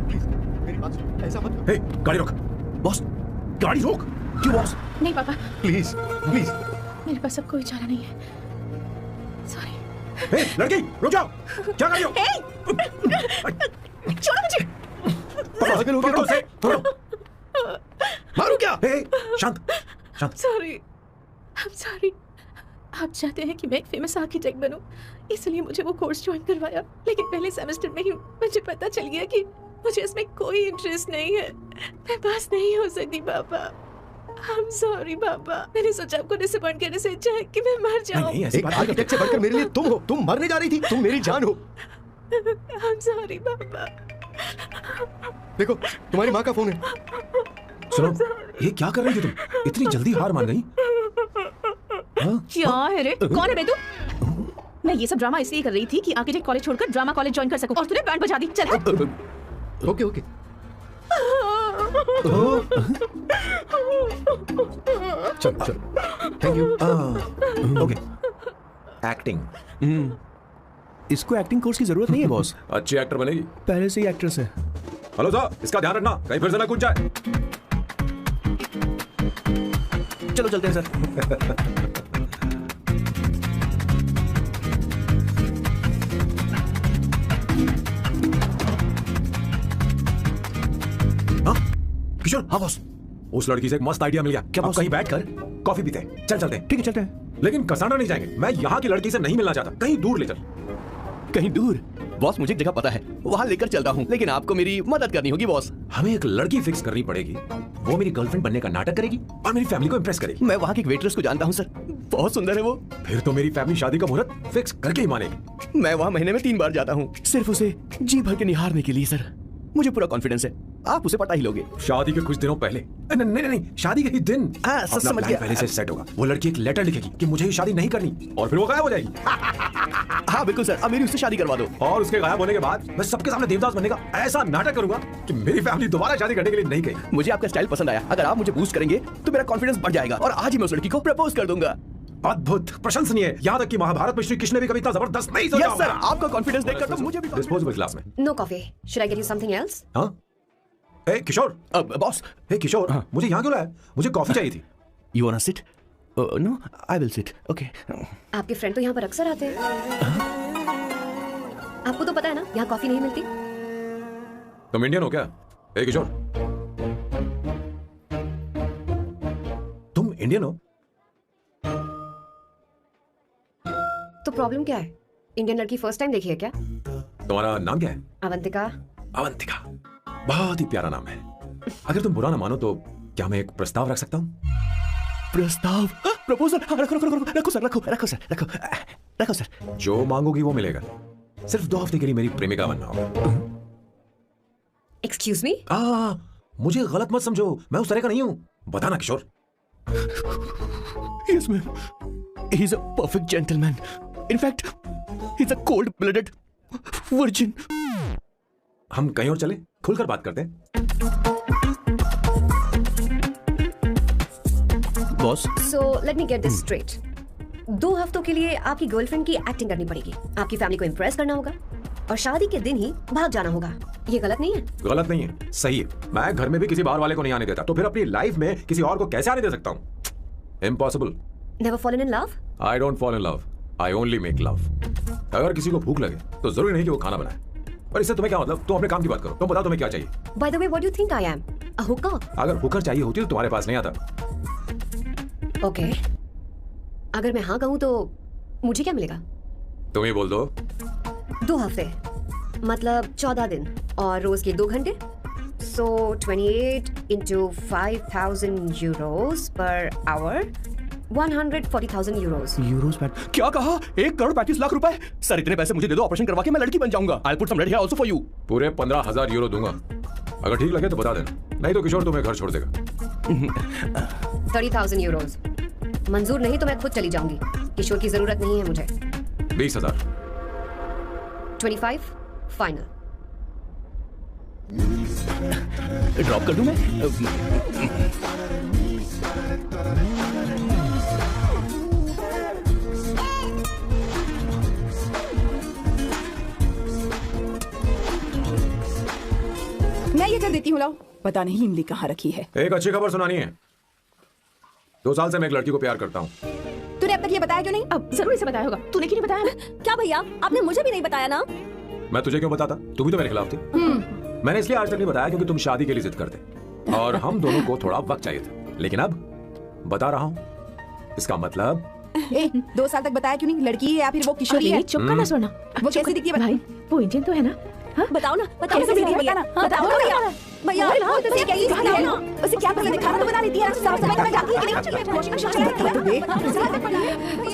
प्लीज मेरी बात सुनो, ऐसा मत। हे, गाड़ी रोक। बॉस, गाड़ी रोक। क्यों बॉस? नहीं पापा, प्लीज प्लीज। मेरे पास अब कोई चारा नहीं है। सॉरी। हे, लड़की, रुक जाओ। क्या कर रही हो? छोड़ो मुझे। पागल हो गया पकड़ो तुम? उसे, पकड़ो। मारू क्या? हे, शांत, शांत। Sorry, I'm sorry। आप चाहते हैं कि मैं एक फेमस आर्किटेक्ट बनूं, इसलिए मुझे वो कोर्स ज्वाइन करवाया, लेकिन पहले सेमेस्टर में ही मुझे पता चल गया कि मुझे इसमें कोई इंटरेस्ट नहीं है। मैं पास नहीं हो सकती पापा। I'm sorry पापा। मैंने सोचा आपको डिसअपॉइंट करने से अच्छा है कि मैं मर जाऊं। नहीं, ऐसी एक बात आर्किटेक्ट से बढ़कर मेरे लिए तुम हो। तुम मरने जा रही थी, तुम मेरी जान हो। I'm sorry पापा। देखो तुम्हारी माँ का फोन है। सुनो, ये क्या कर रही थी तुम? इतनी जल्दी हार मान गई? क्या है रे? कौन है बे तू? मैं ये सब ड्रामा इसलिए कर रही थी कि आर्किटेक्ट कॉलेज छोड़कर ड्रामा कॉलेज ज्वाइन कर सकूं, और तूने बैंड बजा दी। चल हट। Okay okay. चल चल, थैंक यू। ओके। एक्टिंग। इसको एक्टिंग कोर्स की जरूरत नहीं है बॉस। अच्छी एक्टर बनेगी। पहले से ही एक्ट्रेस है। हेलो सर, इसका ध्यान रखना, कहीं फिर से ना कूद जाए। चलो चलते हैं सर। हाँ? किशोर, हाँ बॉस, उस लड़की से एक मस्त आइडिया मिल गया। क्या बॉस? कहीं बैठकर कॉफी पीते हैं। चल चलते हैं। ठीक है चलते हैं। लेकिन कसाना नहीं जाएंगे। मैं यहाँ की लड़की से नहीं मिलना चाहता, कहीं दूर ले चल। कहीं दूर? बॉस मुझे एक जगह पता है, वहाँ लेकर चलता हूँ, लेकिन आपको मेरी मदद करनी होगी बॉस। हमें एक लड़की फिक्स करनी पड़ेगी, वो मेरी गर्लफ्रेंड बनने का नाटक करेगी और मेरी फैमिली को इम्प्रेस करेगी। मैं वहाँ की एक वेट्रेस को जानता हूँ सर, बहुत सुंदर है वो। फिर तो मेरी फैमिली शादी का मुहूर्त फिक्स करके ही मानेगी। मैं वहाँ महीने में 3 बार जाता हूँ, सिर्फ उसे जी भर के निहारने के लिए सर। मुझे पूरा कॉन्फिडेंस है आप उसे पटा ही लोगे। शादी के कुछ दिनों पहले, नहीं, शादी के ही दिन हाँ, अपना समझ प्लान गया। पहले से सेट होगा। वो लड़की एक लेटर लिखेगी कि मुझे ये शादी नहीं करनी, और फिर वो गायब हो जाएगी। हाँ बिल्कुल सर, अब मेरी उससे शादी करवा दो। और उसके गायब होने के बाद मैं सबके सामने देवदास बनने का ऐसा नाटक करूंगा कि मेरी फैमिली दोबारा शादी करने के लिए नहीं कही। मुझे आपका स्टाइल पसंद आया, अगर आप मुझे बूस्ट करेंगे तो मेरा कॉन्फिडेंस बढ़ जाएगा और आज ही मैं उस लड़की को प्रपोज कर दूंगा। अद्भुत, प्रशंसनीय। यहाँ तक कि महाभारत में श्री कृष्ण ने भी कभी इतना जबरदस्त नहीं सोचा यस सर, आपका कॉन्फिडेंस देखकर तो मुझे भी डिस्पोजेबल ग्लास में। No coffee. Should I get you something else? हाँ? ए किशोर, बॉस। हे किशोर, मुझे यहाँ क्यों लाया? मुझे कॉफी चाहिए थी। You want to sit? No, I will sit. Okay. आपके फ्रेंड तो यहाँ पर अक्सर आते हैं। आपको तो पता है ना यहाँ कॉफी नहीं मिलती। तुम इंडियन हो क्या? हे किशोर, तुम इंडियन हो? तो प्रॉब्लम क्या है? इंडियन लड़की फर्स्ट टाइम देखी है क्या? तुम्हारा नाम क्या है? अवंतिका। अवंतिका, बहुत ही प्यारा नाम है। अगर तुम बुरा ना मानो तो क्या मैं एक प्रस्ताव रख सकता हूँ? प्रस्ताव? प्रपोजल? रखो सर, रखो सर। जो मांगोगी वो मिलेगा। सिर्फ 2 हफ्ते के लिए मेरी प्रेमिका बनना होगा। Excuse me? मुझे गलत मत समझो, मैं उस तरह का नहीं हूँ। बताना Kishore. Yes ma'am, he is a perfect gentleman. In fact he is a cold blooded virgin. हम कहीं और चले, खुलकर बात करते हैं। Boss, so let me get this straight. 2 हफ्तों के लिए आपकी गर्लफ्रेंड की एक्टिंग करनी पड़ेगी, आपकी फैमिली को इम्प्रेस करना होगा, और शादी के दिन ही भाग जाना होगा। ये गलत नहीं है? गलत नहीं है, सही है। मैं घर में भी किसी बाहर वाले को नहीं आने देता, तो फिर अपनी लाइफ में किसी और को कैसे आने दे सकता हूँ? Impossible. Never fallen in love? I don't fall in love, I only make love. अगर किसी को भूख लगे तो जरूरी नहीं कि वो खाना बनाए। और इससे तुम्हें क्या मतलब? तुम अपने काम की बात करो। तुम बताओ तुम्हें क्या चाहिए? Bye the way, what do you think I am? A Hooker? अगर हुकर चाहिए होती तो तुम्हारे पास नहीं आता। ओके, अगर मैं हाँ कहूँ तो मुझे क्या मिलेगा? तुम ही बोल दो। 2 हफ्ते मतलब 14 दिन और रोज के 2 घंटे। So 28 into 5,000 euros per hour, 140,000 euros. Euros man, क्या कहा? 1,35,00,000 रुपए? सर इतने पैसे मुझे दे दो, ऑपरेशन करवा के मैं लड़की बन जाऊंगा। I'll put some red hair also for you. पूरे 15,000 यूरो दूंगा। अगर ठीक लगे तो बता देना, नहीं तो किशोर तुम्हें घर छोड़ देगा। 30,000 euros। मंजूर नहीं तो मैं खुद चली जाऊंगी, किशोर की जरूरत नहीं है मुझे। 20,000। 25 फाइनल। ड्रॉप कर दूं मैं? मैं ये कर देती हूँ, लाओ। पता नहीं इमली कहाँ रखी है। एक अच्छी खबर सुनानी है। 2 साल से मैं एक लड़की को प्यार करता हूँ। तूने अब तक ये बताया क्यों नहीं? अब जरूर इसे बताया होगा। तूने क्यों नहीं बताया? क्या भैया, आपने मुझे भी नहीं बताया ना? मैं तुझे क्यों बताता? तू भी तो मेरे खिलाफ थी। मैंने इसलिए आज तक नहीं बताया क्योंकि तुम शादी के लिए जिद करते और हम दोनों को थोड़ा वक्त चाहिए था। लेकिन अब बता रहा हूँ, इसका मतलब 2 साल तक बताया क्यों नहीं? लड़की है या फिर वो किशोरी है? चुप करना सोना। वो कैसी दिखती है भाई? वो इंडियन तो है ना? हाँ? बताओ ना, बताओ कैसे दिखती है? भैया, बताओ ना भैया। भैया, उसे क्या दिखती है ना? उसे क्या पसंद है? खाना तो बना लेती है, साफ सफाई करना जानती है कि नहीं? वॉशिंग मशीन चलाती है तो देख।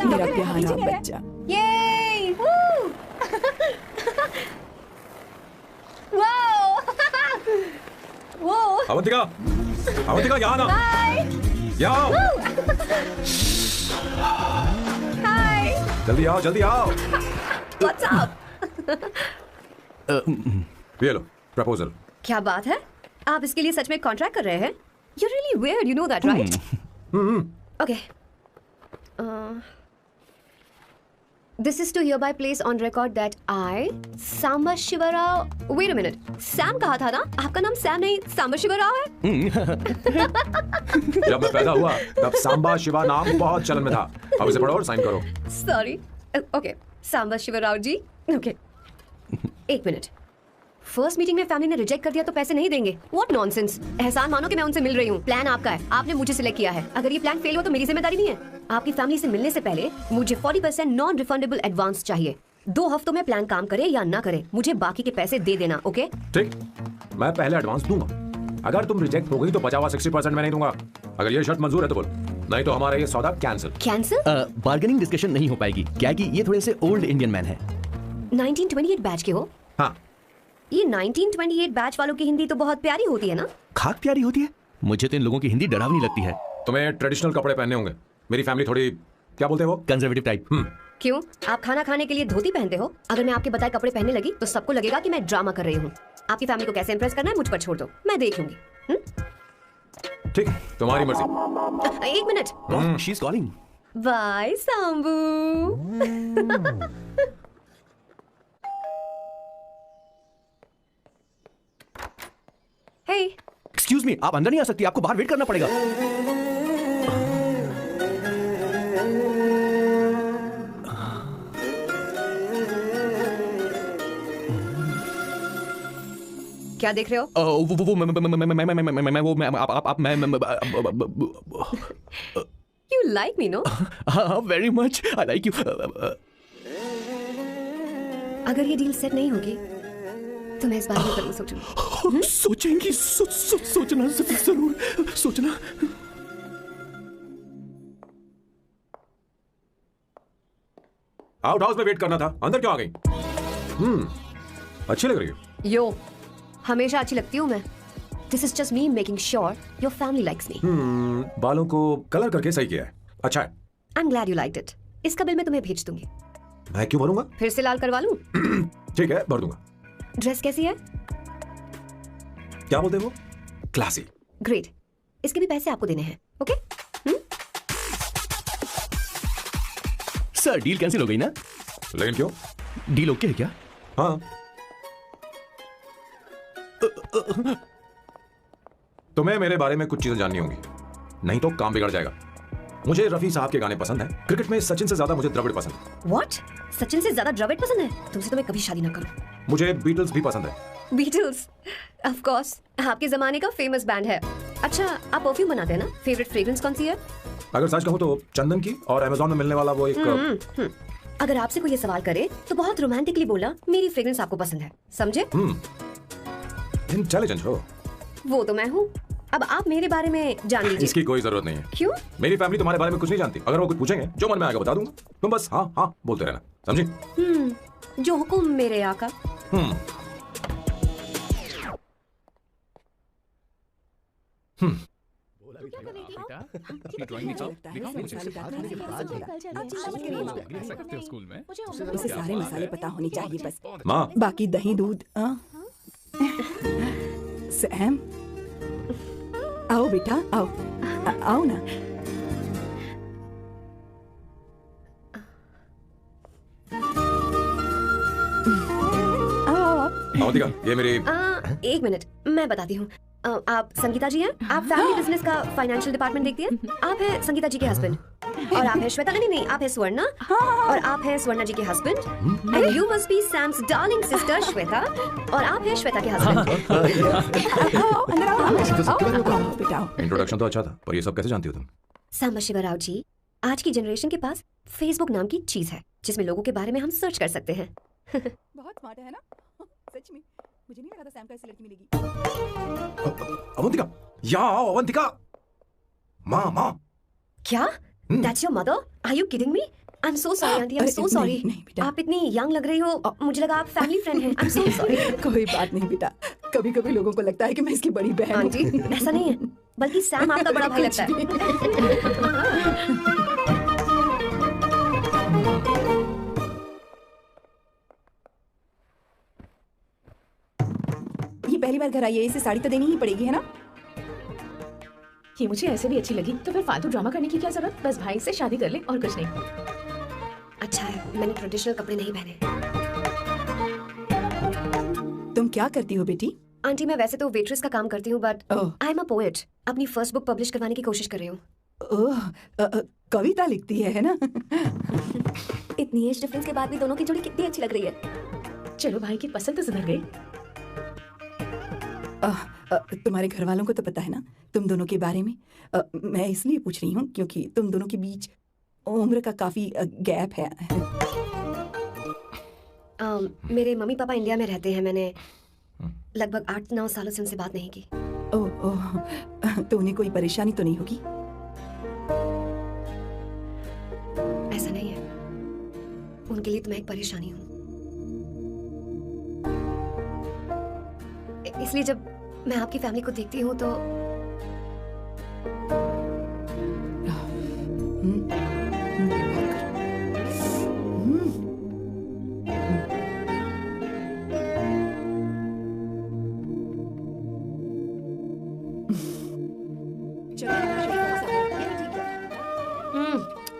मेरा प्यारा बच्चा। ये वाओ वो अवंतिका, अवंतिका यहाँ ना, यहाँ आओ। हाय, जल्दी आओ, जल्दी आओ। What's up? ये लो प्रपोजल। क्या बात है? आप इसके लिए सच में कॉन्ट्रैक्ट कर रहे हैं? You're really weird, you know that, right? Okay. This is to hereby place on record that I, Samba Shiva Rao. Wait a minute. Sam कहा था ना? आपका नाम सैम नहीं सांबा शिवा राव है? जब मैं पैदा हुआ तब सांबा शिवा नाम बहुत चलन में था। अब इसे पढ़ो और साइन करो। Sorry. Okay. Samba Shiva Rao ji. Okay. 1 minute. First meeting में फैमिली ने रिजेक्ट कर दिया तो पैसे नहीं देंगे? What nonsense. एहसान मानो कि मैं उनसे मिल रही हूँ। प्लान आपका है, आपने मुझे सिलेक्ट किया है। अगर ये प्लान फेल हुआ तो मेरी जिम्मेदारी नहीं है। आपकी फैमिली से मिलने से पहले मुझे 40% नॉन रिफंडेबल एडवांस चाहिए। 2 हफ्तों में प्लान काम करे या ना करे, मुझे बाकी के पैसे दे देना। ओके? ठीक, मैं पहले एडवांस दूंगा। अगर तुम रिजेक्ट हो गई तो बचा हुआ 60% मैं नहीं दूंगा। अगर ये शर्त मंजूर है तो बोल, नहीं तो हमारा ये सौदा कैंसिल। कैंसिल? बार्गेनिंग डिस्कशन नहीं हो पाएगी। क्या कि ये थोड़े से ओल्ड इंडियन मैन है। 1928 बैच के हो? हाँ। ये 1928 बैच वालों की हिंदी तो बहुत प्यारी होती है ना? खाक प्यारी होती है? मुझे तो इन लोगों की हिंदी डरावनी लगती है। तुम्हें ट्रेडिशनल कपड़े पहनने होंगे। मेरी फैमिली थोड़ी, क्या बोलते हैं वो, कंजर्वेटिव टाइप। क्यों? आप खाना खाने के लिए धोती पहनते हो? अगर मैं आपके बताए कपड़े पहनने लगी तो सबको लगेगा कि मैं ड्रामा कर रही हूँ। आपकी फैमिली को कैसे इंप्रेस करना है मुझ पर छोड़ दो, मैं देख लूंगी। ठीक, तुम्हारी मर्जी। 1 मिनट। She is calling. Bye Sambu. Hey. Excuse me, आप अंदर नहीं आ सकती, आपको बाहर वेट करना पड़ेगा। क्या देख रहे हो? You like me, no? Very much. I like you. अगर ये डील सेट नहीं होगी तो मैं इस बारे में जरूर सोचूंगी। सोचेंगी, सोचना जरूर सोचना। आउट हाउस में वेट करना था, अंदर क्यों आ गई? अच्छी लग रही है। यो, हमेशा अच्छी लगती हूँ मैं। This is just me making sure your family likes me. बालों को कलर करके सही किया है, अच्छा है। I'm glad you liked it. इसका बिल मैं तुम्हें भेज दूंगी। मैं क्यों भरूंगा? फिर से लाल करवा लूं? ठीक है, भर दूंगा। ड्रेस कैसी है? क्या बोलते हो? क्लासी। ग्रेट, इसके भी पैसे आपको देने हैं। ओके? सर, डील कैंसिल हो गई ना? लेकिन क्यों? डील ओके है क्या? हाँ। तुम्हें मेरे बारे में कुछ चीजें जाननी होंगी, नहीं तो काम बिगड़ जाएगा। मुझे रफी साहब के गाने पसंद हैं। क्रिकेट में सचिन से ज्यादा मुझे द्रविड़ पसंद है। What? सचिन से ज्यादा द्रविड़ पसंद है? तुमसे तो मैं कभी शादी ना करूं। मुझे बीटल्स भी पसंद है। बीटल्स? ऑफ कोर्स, आपके जमाने का फेमस बैंड है। अच्छा, आप परफ्यूम बनाते हैं ना? फेवरेट फ्रेग्रेंस कौन सी है? अगर सच कहूं तो चंदन की, और अमेज़न में मिलने वाला वो एक अगर आपसे कोई ये सवाल करे तो बहुत रोमांटिकली बोला, मेरी फ्रेग्रेंस आपको पसंद है। समझे? इंटेलिजेंट हो। वो तो मैं हूँ। अब आप मेरे बारे में जान लीजिए। इसकी कोई जरूरत नहीं है। क्यों? मेरी फैमिली तुम्हारे बारे में कुछ नहीं जानती। अगर वो कुछ पूछेंगे, जो मन में आएगा बता दूंगा। तुम बस हाँ हाँ बोलते रहना, समझी? जो हुकुम मेरे आका। उसे सारे मसाले पता होने चाहिए बस। माँ, बाकी दही दूध। सैम, आओ बेटा, आओ। आओ ना। अवंतिका, ये मेरी एक मिनट, मैं बताती हूँ। आप संगीता जी हैं? आप फैमिली बिजनेस का फाइनेंशियल डिपार्टमेंट देखती हैं? आप हैं संगीता जी के हस्बैंड और आप हैं श्वेता। नहीं, आप हैं स्वर्णा और आप हैं स्वर्णा जी के husband and you must be Sam's darling sister Shweta और आप हैं श्वेता के हस्बैंड। इंट्रोडक्शन तो अच्छा था, पर ये सब कैसे जानती हो तुम? सांबशिवराव जी, आज की जनरेशन के पास फेसबुक नाम की चीज है जिसमें लोगों के बारे में हम सर्च कर सकते हैं। बहुत स्मार्ट है ना? सच में मुझे नहीं लगा था सैम को ऐसी लड़की मिलेगी। अवंतिका, यहाँ आओ अवंतिका। माँ। क्या? That's your mother? Are you kidding me? I'm so sorry, auntie. I'm so sorry. नहीं बेटा, आप इतनी यंग लग रही हो, मुझे लगा आप फैमिली फ्रेंड हैं। I'm so sorry. कोई बात नहीं बेटा, कभी कभी लोगों को लगता है कि मैं इसकी बड़ी बहन हूँ। आंटी, ऐसा नहीं है, बल्कि सैम आपका बड़ा भाई लगता है। ये पहली बार घर आई है, इसे साड़ी तो देनी ही पड़ेगी, है ना? ये मुझे ऐसे भी अच्छी लगी, तो फिर फालतू ड्रामा करने की क्या जरूरत? बस भाई से शादी कर ले और कुछ नहीं। अच्छा है, मैंने ट्रेडिशनल कपड़े नहीं पहने। तुम क्या करती हो बेटी? आंटी, मैं वैसे तो वेट्रेस का काम करती हूँ, but I am a poet. अपनी फर्स्ट बुक पब्लिश करवाने की कोशिश कर रही हूँ। कविता लिखती है ना? इतनी एज डिफरेंस के बाद भी दोनों की जोड़ी कितनी अच्छी लग रही है। चलो, भाई की पसंद तो सुधर गई। तुम्हारे घर वालों को तो पता है ना तुम दोनों के बारे में? मैं इसलिए पूछ रही हूँ क्योंकि तुम दोनों के बीच उम्र का काफी गैप है। मेरे मम्मी पापा इंडिया में रहते हैं। मैंने लगभग 8-9 सालों से उनसे बात नहीं की। ओह, तो उन्हें कोई परेशानी तो नहीं होगी? ऐसा नहीं है, उनके लिए तो मैं एक परेशानी हूँ। इसलिए जब मैं आपकी फैमिली को देखती हूँ तो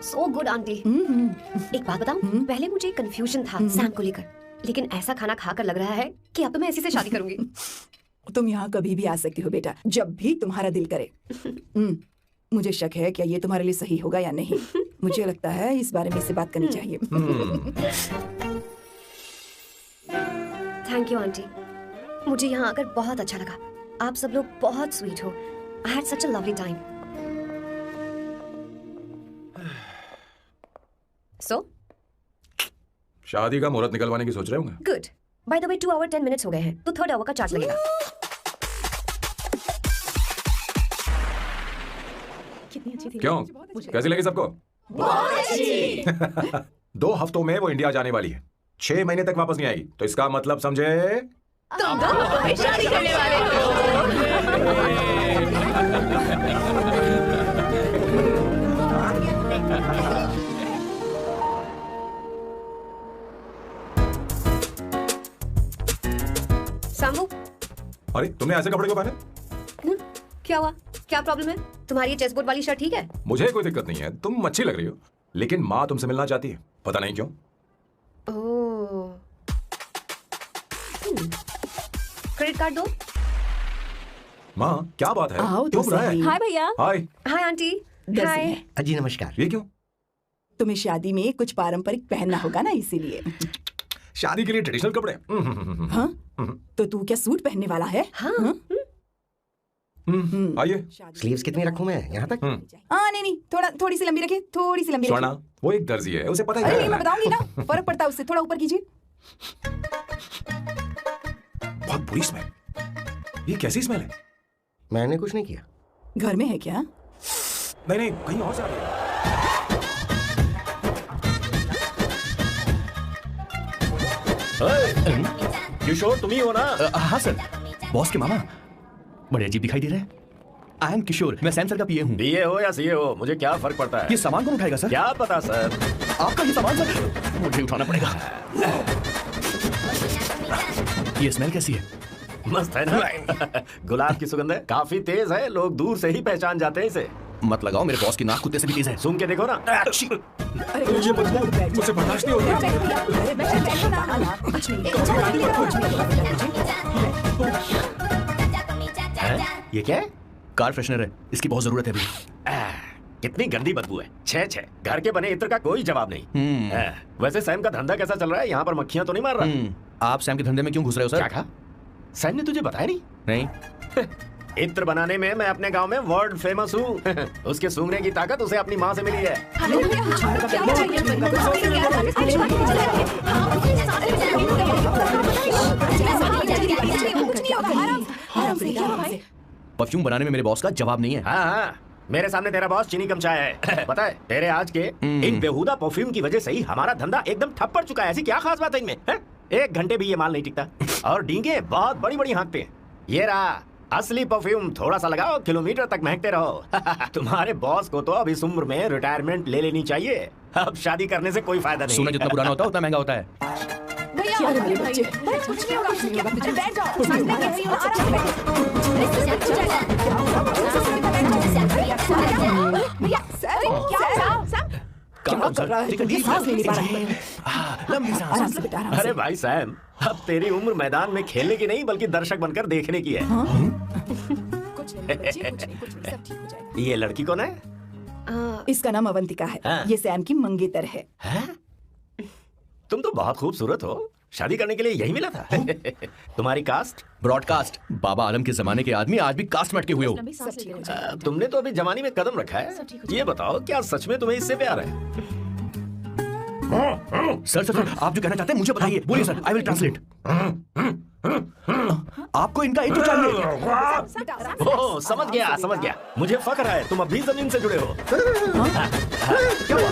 सो गुड आंटी। एक बात बताऊं, पहले मुझे कंफ्यूजन था सैम को लेकर, लेकिन ऐसा खाना खाकर लग रहा है कि अब तो मैं इसी से शादी करूंगी। तुम यहाँ कभी भी आ सकती हो बेटा, जब भी तुम्हारा दिल करे। मुझे शक है क्या ये तुम्हारे लिए सही होगा या नहीं। मुझे लगता है इस बारे में इससे बात करनी चाहिए। थैंक यू आंटी, मुझे यहाँ आकर बहुत अच्छा लगा। आप सब लोग बहुत स्वीट हो। I had such a lovely time. So शादी का मुहूर्त निकलवाने की सोच रहे होंगे? Good. By the way 2 hour 10 minutes हो गए हैं, तो 3rd आवर का चार्ज लगेगा। कितनी अच्छी थी। क्यों, कैसी लगी सबको? बहुत अच्छी। 2 हफ्तों में वो इंडिया जाने वाली है, 6 महीने तक वापस नहीं आएगी। तो इसका मतलब समझे, तुम दोनों शादी करने वाले हो। सामू, अरे तुमने ऐसे कपड़े क्यों पहने? क्या हुआ? क्या प्रॉब्लम है? तुम्हारी ये चेसबोर्ड वाली शर्ट ठीक है? मुझे कोई दिक्कत नहीं है, तुम अच्छी लग रही हो, लेकिन माँ तुमसे मिलना चाहती है, पता नहीं क्यों। ओह, क्रेडिट कार्ड दो। माँ क्या बात है? आओ तो क्यों बुलाया है? सही। हाय भैया। हाय। Hi aunty. दर्जी हाय। है। जी नमस्कार। ये क्यों? तुम्हें शादी में कुछ पारंपरिक पहनना होगा ना, इसीलिए। शादी के लिए ट्रेडिशनल कपड़े? हाँ? तो तू क्या सूट पहनने वाला है? हाँ। आइए। स्लीव्स कितनी रखूं मैं यहाँ तक? नहीं, थोड़ी सी लंबी रखे, थोड़ी सी लंबी रखे। स्वर्णा, वो एक दर्जी है, उसे पता अरे है। नहीं, मैं बताऊंगी ना, फर्क पड़ता है उससे। थोड़ा ऊपर कीजिए। बहुत बुरी स्मेल। ये कैसी स्मेल है? मैंने कुछ नहीं किया। घर में है क्या? नहीं, कहीं और से आ रही है। किशोर तुम ही हो ना? हाँ सर, बॉस के मामा। बड़े अजीब दिखाई दे रहे हैं। आई एम किशोर, मैं सैम सर का पीए हूँ। पीए हो या सीए हो, मुझे क्या फर्क पड़ता है? ये सामान कौन उठाएगा सर? क्या पता सर। आपका ही सामान सर, मुझे उठाना पड़ेगा। ये स्मेल कैसी है? मस्त है ना? गुलाब की सुगंध है, काफी तेज है, लोग दूर से ही पहचान जाते हैं इसे। मत लगाओ, मेरे बॉस की नाक कुत्ते से भी तेज है। सूंघ के देखो ना। ये बदबू मुझे बर्दाश्त नहीं होती। ये क्या है? कार फ्रेशनर है, इसकी बहुत जरूरत है अभी। कितनी गंदी बदबू है। छे घर के बने इत्र का कोई जवाब नहीं। वैसे सैम का धंधा कैसा चल रहा है? यहाँ पर मक्खियां तो नहीं मार रहा? आप सैम के धंधे में क्यों घुस रहे हो सर? क्या कहा? सैम ने तुझे बताया नहीं? इत्र बनाने में मैं अपने गांव में वर्ल्ड फेमस हूँ। उसके सूंघने की ताकत उसे अपनी माँ से मिली है। परफ्यूम बनाने में मेरे बॉस का जवाब नहीं है। हाँ, मेरे सामने तेरा बॉस चीनी कम चाय है। पता है, तेरे आज के इन बेहुदा परफ्यूम की वजह से ही हमारा धंधा एकदम ठप पड़ चुका है। ऐसी क्या खास बात है इनमें? 1 घंटे भी ये माल नहीं टिकता और डींगे बहुत बड़ी बड़ी हाँकते हैं। ये रहा असली परफ्यूम, थोड़ा सा लगाओ, किलोमीटर तक महकते रहो। तुम्हारे बॉस को तो अब इस उम्र में रिटायरमेंट ले लेनी चाहिए। अब शादी करने से कोई फायदा नहीं। सोना जितना पुराना होता है उतना महंगा होता है। अरे भाई सैम, अब तेरी उम्र मैदान में खेलने की नहीं बल्कि दर्शक बनकर देखने की है। ये लड़की कौन है? इसका नाम अवंतिका है। ये सैम की मंगेतर है। तुम तो बहुत खूबसूरत हो, शादी करने के लिए यही मिला था। तुम्हारी कास्ट? ब्रॉडकास्ट। बाबा आलम के जमाने के आदमी आज भी कास्ट में अटके हुए हो। तुमने तो अभी जवानी में कदम रखा है। ये बताओ, क्या सच में तुम्हें इससे प्यार है? सर आप जो कहना चाहते हैं मुझे बताइए, बोलिए सर, आई विल ट्रांसलेट। आपको इनका एक तो चाहिए। ओह, समझ गया। मुझे फख्र है, तुम अभी जमीन से जुड़े हो। क्या हुआ?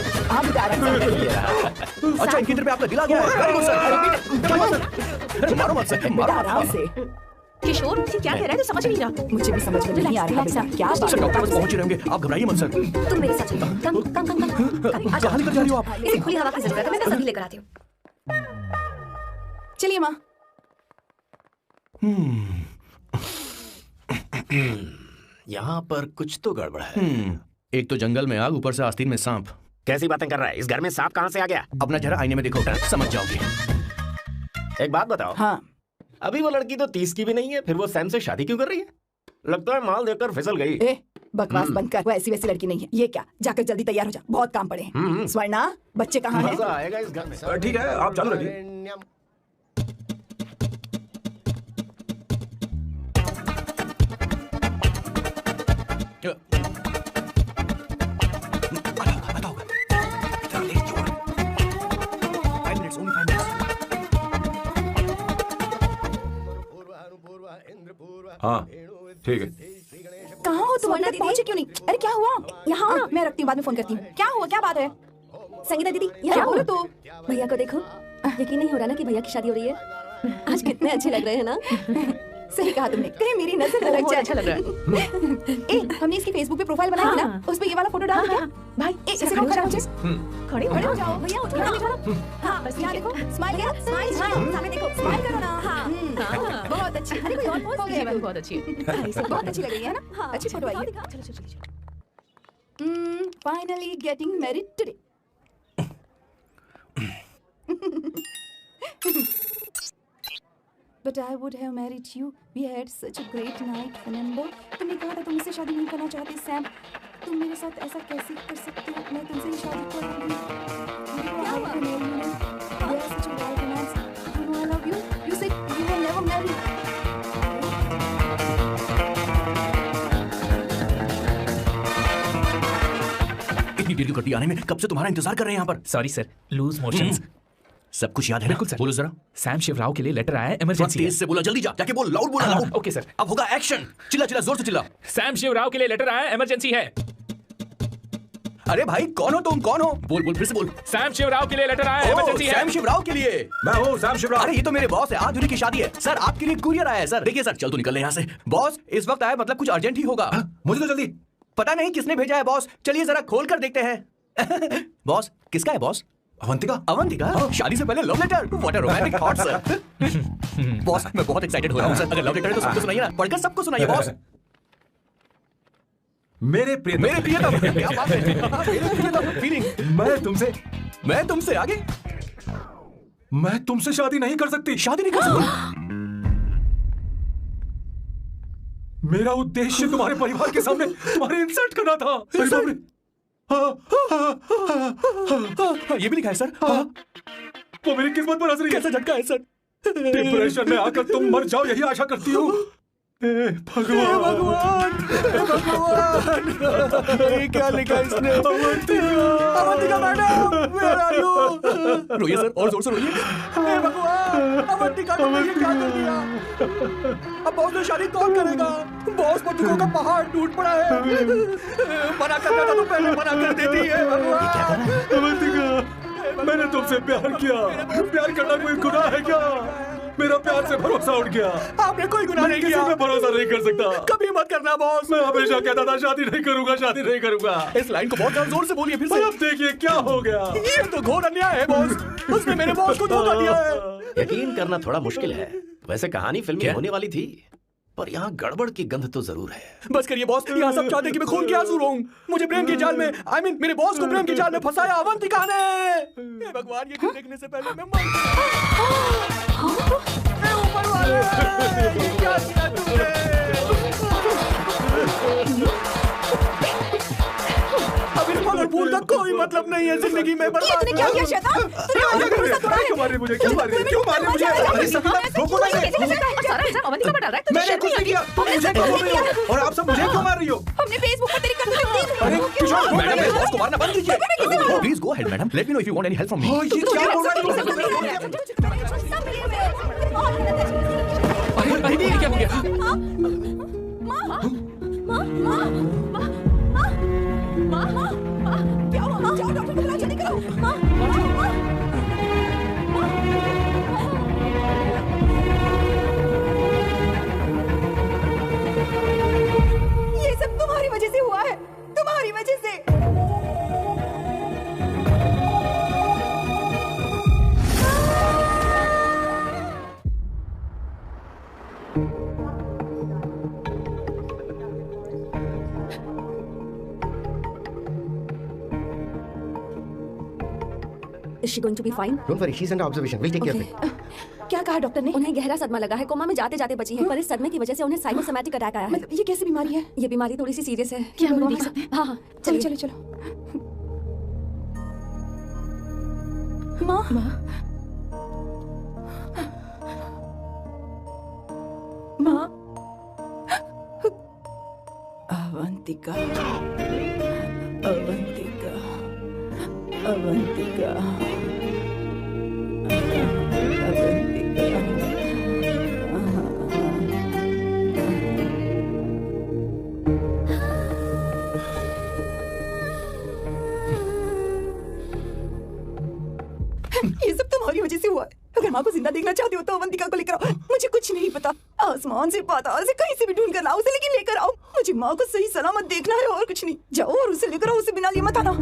अच्छा, इनकी तरफ आपका दिल आ गया है। Very good sir. क्या हुआ सर? मारो मत सर, मारो आराम से। किशोर क्या कह रहा है? तो समझ नहीं रहा। मुझे भी समझ में नहीं आ रहा बेटा, क्या बात सर? डॉक्टर बस पहुंच ही रहेंगे, आप घबराइए मत सर। तुम मेरे साथ चलो। कम कहाँ लेकर जा रही हो आप? इसे खुली हवा की जरूरत है, मैं तो सभी लेकर आती हूँ। चलिए माँ। यहाँ पर कुछ तो गड़बड़ है। एक तो जंगल में आग, ऊपर से आस्तीन में सांप। कैसी बातें कर रहा है? इस घर में सांप कहाँ से आ गया? अपना चेहरा आईने में देखो, समझ जाओगे। एक बात बताओ। हाँ। अभी वो लड़की तो 30 की भी नहीं है, फिर वो सैम से शादी क्यों कर रही है? लगता है माल देकर फिसल गई। बकवास बंद कर, वो ऐसी वैसी लड़की नहीं है। ये क्या, जाकर जल्दी तैयार हो जा, बहुत काम पड़े हैं। स्वर्णा, बच्चे कहाँ हैं? मजा आएगा इस घर में। ठीक है, आप चालू रखिए। हाँ ठीक है। कहाँ हो तुम? अंदर पहुंचे क्यों नहीं? अरे क्या हुआ? यहाँ मैं रखती हूँ, बाद में फोन करती हूँ। क्या हुआ, क्या बात है? संगीता दीदी, क्या बोलो तो? भैया को देखो, यकीन नहीं हो रहा ना कि भैया की शादी हो रही है। आज कितने अच्छे लग रहे हैं ना। सही कहा तुमने, कहीं मेरी नजर न लग जाए। अच्छा लग रहा है। हमने इसकी फेसबुक पे प्रोफाइल बनाई थी ना, उस पे ये वाला फोटो डाल क्या? भाई इसे खड़े हो जाओ भैया, उठो ना। हाँ बस यहाँ देखो, स्माइल करो, स्माइल सामने देखो, स्माइल करो ना। हाँ बहुत अच्छी। अरे कोई और पोज दे। बहुत अच्छी है, बहुत अच्छी लग रही है ना। अच्छी फोटो आई है। Finally getting married today. But I would have married you. We had such a great night, remember? तुमने कहा था तुम मुझसे शादी नहीं करना चाहते, सैम। तुम मेरे साथ ऐसा कैसे कर सकते हो? मैं तुमसे ही शादी करूंगी। क्या हुआ? We had such a wild romance. You know I love you. You said you will never marry. इतनी देर की कट्टी आने में कब से तुम्हारा इंतजार कर रहे हैं यहाँ पर। Sorry sir, loose motions. सब कुछ याद है? बिल्कुल सर। बोलो जरा। सैम शिवराव के लिए लेटर आया है, इमरजेंसी है। तेज से बोला, जल्दी जा, जाके बोल, लाउड बोला, लाउड। Okay sir. अब होगा एक्शन। चिल्ला चिल्ला, जोर से चिल्ला। सैम शिवराव के लिए लेटर आया है, इमरजेंसी है। अरे भाई कौन हो तुम, कौन हो? बोल बोल, फिर से बोल। सैम शिवराव के लिए लेटर आया है, इमरजेंसी है। सैम शिवराव के लिए? मैं हूँ सैम शिवराव। अरे ये तो मेरे बॉस है, आज उन्हीं की शादी है। सर आपके लिए कुरियर आया है सर। देखिए सर, चल तो निकल यहाँ से। बॉस इस वक्त आया मतलब कुछ अर्जेंट ही होगा। मुझे तो जल्दी। पता नहीं किसने भेजा है बॉस, चलिए जरा खोल कर देखते हैं। बॉस किसका है बॉस? अवंतिका? अवंतिका? शादी से पहले love letter? What a romantic thought sir. Boss मैं बहुत एक्साइटेड हो रहा हूँ सर। अगर लव लेटर है तो सबको सुनाइए ना, पढ़कर सबको सुनाइए बॉस। मेरे प्रियतम, क्या बात है? मेरे प्रियतम फीलिंग। मैं तुमसे आगे। मैं तुमसे शादी नहीं कर सकती। शादी नहीं कर सकती? मेरा उद्देश्य तुम्हारे परिवार के सामने तुम्हारे इंसल्ट करना था। अरे बाप रे। ये भी लिखा है सर। वो मेरी किस्मत पर असर कैसा झटका है सर। डिप्रेशन में आकर तुम मर जाओ यही आशा करती हूँ। भगवान ये क्या लिखा इसने? Avantika madam, where are you? रोइए सर, और जोर से रोइए। हे भगवान, अवंतिका को ये क्या कर दिया? अब बॉस ने शादी कौन करेगा? बॉस पर दुखों का पहाड़ टूट पड़ा है। मना करना था तो पहले मना कर देती है भगवान। अवंतिका, मैंने तुमसे प्यार किया। प्यार करना कोई गुनाह है क्या? मेरा प्यार से भरोसा उठ गया। आपने कोई गुनाह नहीं किया। किसी पे भरोसा नहीं कर सकता। कभी मत करना बॉस। मैं हमेशा कहता था शादी नहीं करूंगा, शादी नहीं करूंगा। इस लाइन को बहुत जोर से बोलिए फिर से। अब देखिए क्या हो गया। ये तो घोर अन्याय है बॉस। उसने मेरे बॉस को धोखा दिया है। यकीन करना थोड़ा मुश्किल है। वैसे कहानी फिल्म में होने वाली थी, पर यहाँ गड़बड़ की गंध तो जरूर है। बस करिए बॉस, यहाँ सब चाहते कि मैं खून के आंसू रोऊं। मुझे प्रेम की जाल में, मेरे बॉस को प्रेम की जाल में फंसाया अवंतिका ने। हे भगवान, ये देखने से पहले मैं मर ऊपर वाले, क्या किया तुमने? अब इस फूल का कोई मतलब नहीं है जिंदगी में। तूने क्या किया शैतान? तूने मुझे भरोसा तोड़ा है। क्यों मार रही मुझे? क्यों मार रही मुझे? अरे सफीना, रोको ना इसे। सारा इल्जाम अवंतिका पर डाल रहा है। मैंने कुछ नहीं किया। तुम मुझे क्यों मार रही हो? और आप सब मुझे क्यों मार रही हो? हमने फेसबुक पर तेरी कंप्लेंट दी। अरे किशोर, मैडम, मेरे बॉस को मारना बंद कीजिए। Please go ahead madam. Let me know if you want any help from me. ये क्या बोल रही हो? अरे ये क्या हो गया? क्या हुआ? जाओ डॉक्टर को बुलाओ, जल्दी करो। ये सब तुम्हारी वजह से हुआ है, तुम्हारी वजह से। Is she going to be fine? Don't worry, she's under observation. We'll take care of it. क्या कहा डॉक्टर ने? उन्हें गहरा सदमा लगा है, कोमा में जाते जाते बची है, पर इस सदमे की वजह से उन्हें साइकोसोमैटिक अटैक आया है। मतलब ये कैसी बीमारी है? ये बीमारी थोड़ी सी सीरियस है। क्या हम देख सकते हैं? हाँ हाँ, चलो चलो चलो। माँ माँ, अवंतिका, अवंतिका, अवंतिका, ये सब तुम्हारी वजह से हुआ है। अगर माँ को जिंदा देखना चाहते हो तो अवंतिका को लेकर आओ। मुझे कुछ नहीं पता, आसमान से पाताल से कहीं से भी ढूंढ कर लाओ उसे, लेकिन लेकर आओ। मुझे माँ को सही सलामत देखना है और कुछ नहीं। जाओ और उसे लेकर आओ, उसे बिना लिए मत आना।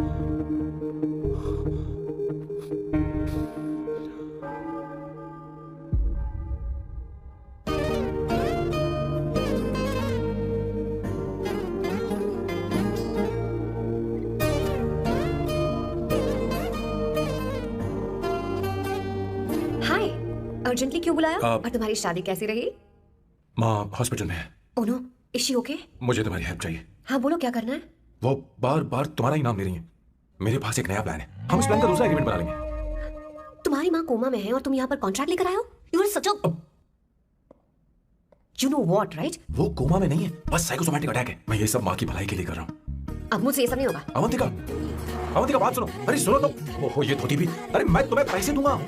अर्जेंटली क्यों बुलाया? और तुम्हारी शादी कैसी रही? माँ हॉस्पिटल में है। Oh no, is she okay? मुझे तुम्हारी हेल्प चाहिए। हाँ बोलो, क्या करना है? वो बार बार तुम्हारा ही नाम ले रही है। मेरे पास एक नया प्लान है, हम इस प्लान का दूसरा एग्रीमेंट बना लेंगे। तुम्हारी माँ कोमा में है और तुम यहाँ पर कॉन्ट्रैक्ट लेकर आए हो? You are such a you know what, right? वो कोमा में नहीं है, बस साइकोसोमैटिक अटैक है। मैं ये सब माँ की भलाई के लिए कर रहा हूँ। अब मुझसे ये सब नहीं होगा। अवंतिका, अवंतिका बात सुनो। अरे सुनो तो। ओहो ये धोती भी। अरे मैं तुम्हें पैसे दूंगा।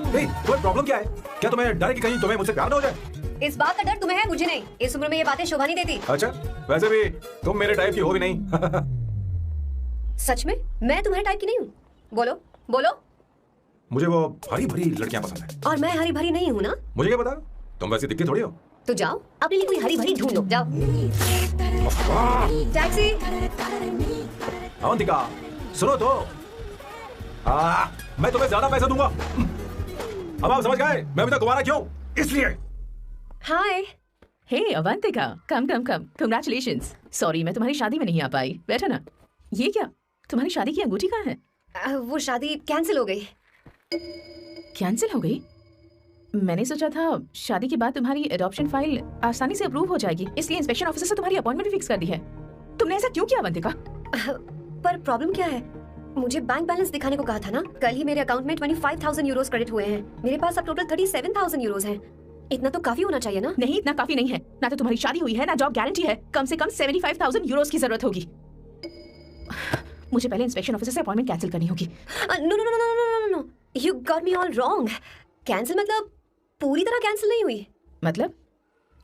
तुम्हें प्रॉब्लम क्या है? क्या तुम्हें डर है कि कहीं तुम्हें मुझसे प्यार ना हो जाए? इस बात का डर तुम्हें है, मुझे नहीं। इस उम्र में ये बातें शोभा नहीं देती। अच्छा, वैसे भी तुम मेरे टाइप की हो भी नहीं। सच में मैं तुम्हारे टाइप की नहीं हूँ। बोलो बोलो। मुझे वो हरी भरी लड़कियां पसंद है। और मैं हरी भरी नहीं हूँ ना? मुझे क्या पता, तुम वैसी दिखती थोड़ी हो। तो जाओ अपने लिए कोई हरी भरी ढूंढ लो, जाओ। टैक्सी। अवंतिका सुनो तो। मैं तुम्हें ज्यादा पैसे दूंगा। अब आप समझ गए मैं अभी तक दोबारा क्यों? इसलिए। हाय। हे अवंतिका, कम कम कम, कंग्रेचुलेशंस। सॉरी मैं तुम्हारी शादी में नहीं आ पाई। बैठो ना। ये क्या, तुम्हारी शादी की अंगूठी कहाँ है? वो शादी कैंसिल हो गई। कैंसिल हो गई? मैंने सोचा था शादी के बाद तुम्हारी एडॉप्शन फाइल आसानी से अप्रूव हो जाएगी, इसलिए इंस्पेक्शन ऑफिसर से तुम्हारी अपॉइंटमेंट फिक्स कर दी है। तुमने ऐसा क्यों किया अवंतिका? पर प्रॉब्लम क्या है? मुझे बैंक बैलेंस दिखाने को कहा था ना। कल ही मेरे अकाउंट में 25,000 यूरोस क्रेडिट हुए हैं। मेरे पास अब टोटल 37,000 यूरोस हैं। इतना तो काफी होना चाहिए ना? नहीं, इतना काफी नहीं है। ना तो तुम्हारी शादी हुई है, ना जॉब गारंटी है। कम से कम 75,000 यूरोस की जरूरत होगी। मुझे पहले इंस्पेक्शन ऑफिसर से अपॉइंटमेंट कैंसिल करनी होगी। No no no no no no no, you got me all wrong. Cancel मतलब पूरी तरह कैंसिल नहीं हुई। मतलब?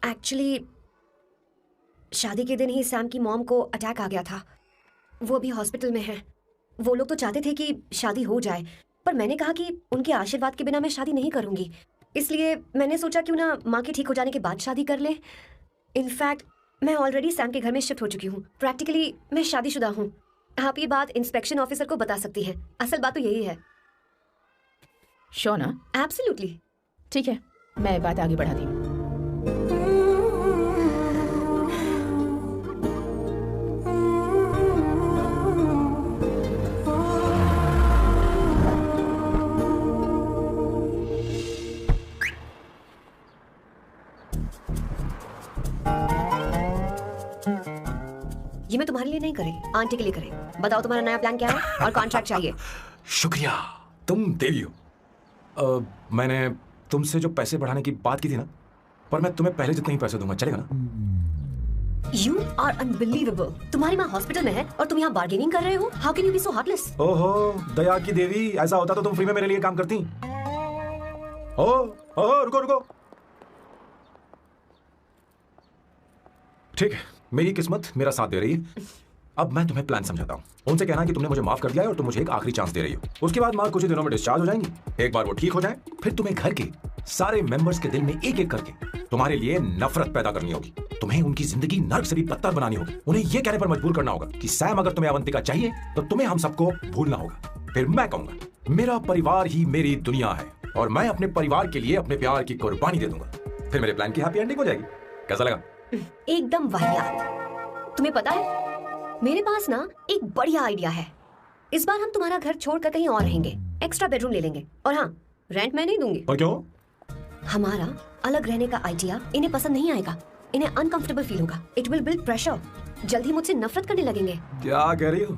एक्चुअली शादी के दिन ही सैम की मॉम को अटैक आ गया था। वो अभी हॉस्पिटल में है। वो लोग तो चाहते थे कि शादी हो जाए, पर मैंने कहा कि उनके आशीर्वाद के बिना मैं शादी नहीं करूंगी। इसलिए मैंने सोचा क्यों ना माँ के ठीक हो जाने के बाद शादी कर ले। इनफैक्ट मैं ऑलरेडी सैम के घर में शिफ्ट हो चुकी हूँ। प्रैक्टिकली मैं शादीशुदा हूँ। आप ये बात इंस्पेक्शन ऑफिसर को बता सकती हैं। असल बात तो यही है। श्योर ना? एब्सोल्युटली। ठीक है, मैं बात आगे बढ़ाती हूँ। ये मैं तुम्हारे लिए नहीं करी, आंटी के लिए करी। बताओ तुम्हारा नया प्लान क्या है और कॉन्ट्रैक्ट चाहिए। शुक्रिया, तुम देवी हो। मैंने तुमसे जो पैसे बढ़ाने की बात की थी ना, पर मैं तुम्हें पहले जितने ही पैसे दूंगा, चलेगा ना? You are unbelievable। तुम्हारी माँ हॉस्पिटल में है और तुम यहाँ बार्गेनिंग कर रहे हो। How can you be so heartless? ओहो, दया की देवी, ऐसा होता तो तुम फ्री में मेरे लिए काम करती। ओह, रुको रुको। ठीक है, मेरी किस्मत मेरा साथ दे रही है। अब मैं तुम्हें प्लान समझाता हूँ। उनसे कहना कि तुमने मुझे माफ कर दिया है और तुम मुझे एक आखिरी चांस दे रही हो। उसके बाद माँ कुछ ही दिनों में डिस्चार्ज हो जाएंगी। एक बार वो ठीक हो जाए, फिर तुम्हें घर के सारे मेंबर्स के दिल में एक एक करके तुम्हारे लिए नफरत पैदा करनी होगी। तुम्हें उनकी जिंदगी नर्क से भी बदतर बनानी होगी। उन्हें यह कहने पर मजबूर करना होगा कि सैम अगर तुम्हें अवंतिका चाहिए तो तुम्हें हम सबको भूलना होगा। फिर मैं कहूंगा मेरा परिवार ही मेरी दुनिया है और मैं अपने परिवार के लिए अपने प्यार की कुर्बानी दे दूंगा। फिर मेरे प्लान की हैप्पी एंडिंग हो जाएगी। कैसा लगा? एकदम वाहियात। तुम्हें पता है, मेरे पास ना एक बढ़िया आइडिया है। इस बार हम तुम्हारा घर छोड़कर कहीं और रहेंगे, एक्स्ट्रा बेडरूम ले लेंगे। और हाँ, रेंट मैं नहीं दूंगी। और क्यों? हमारा अलग रहने का आइडिया इन्हें पसंद नहीं आएगा। इन्हें अनकंफर्टेबल फील होगा। It will build pressure. जल्द ही मुझसे नफरत करने लगेंगे। क्या कह रही हो?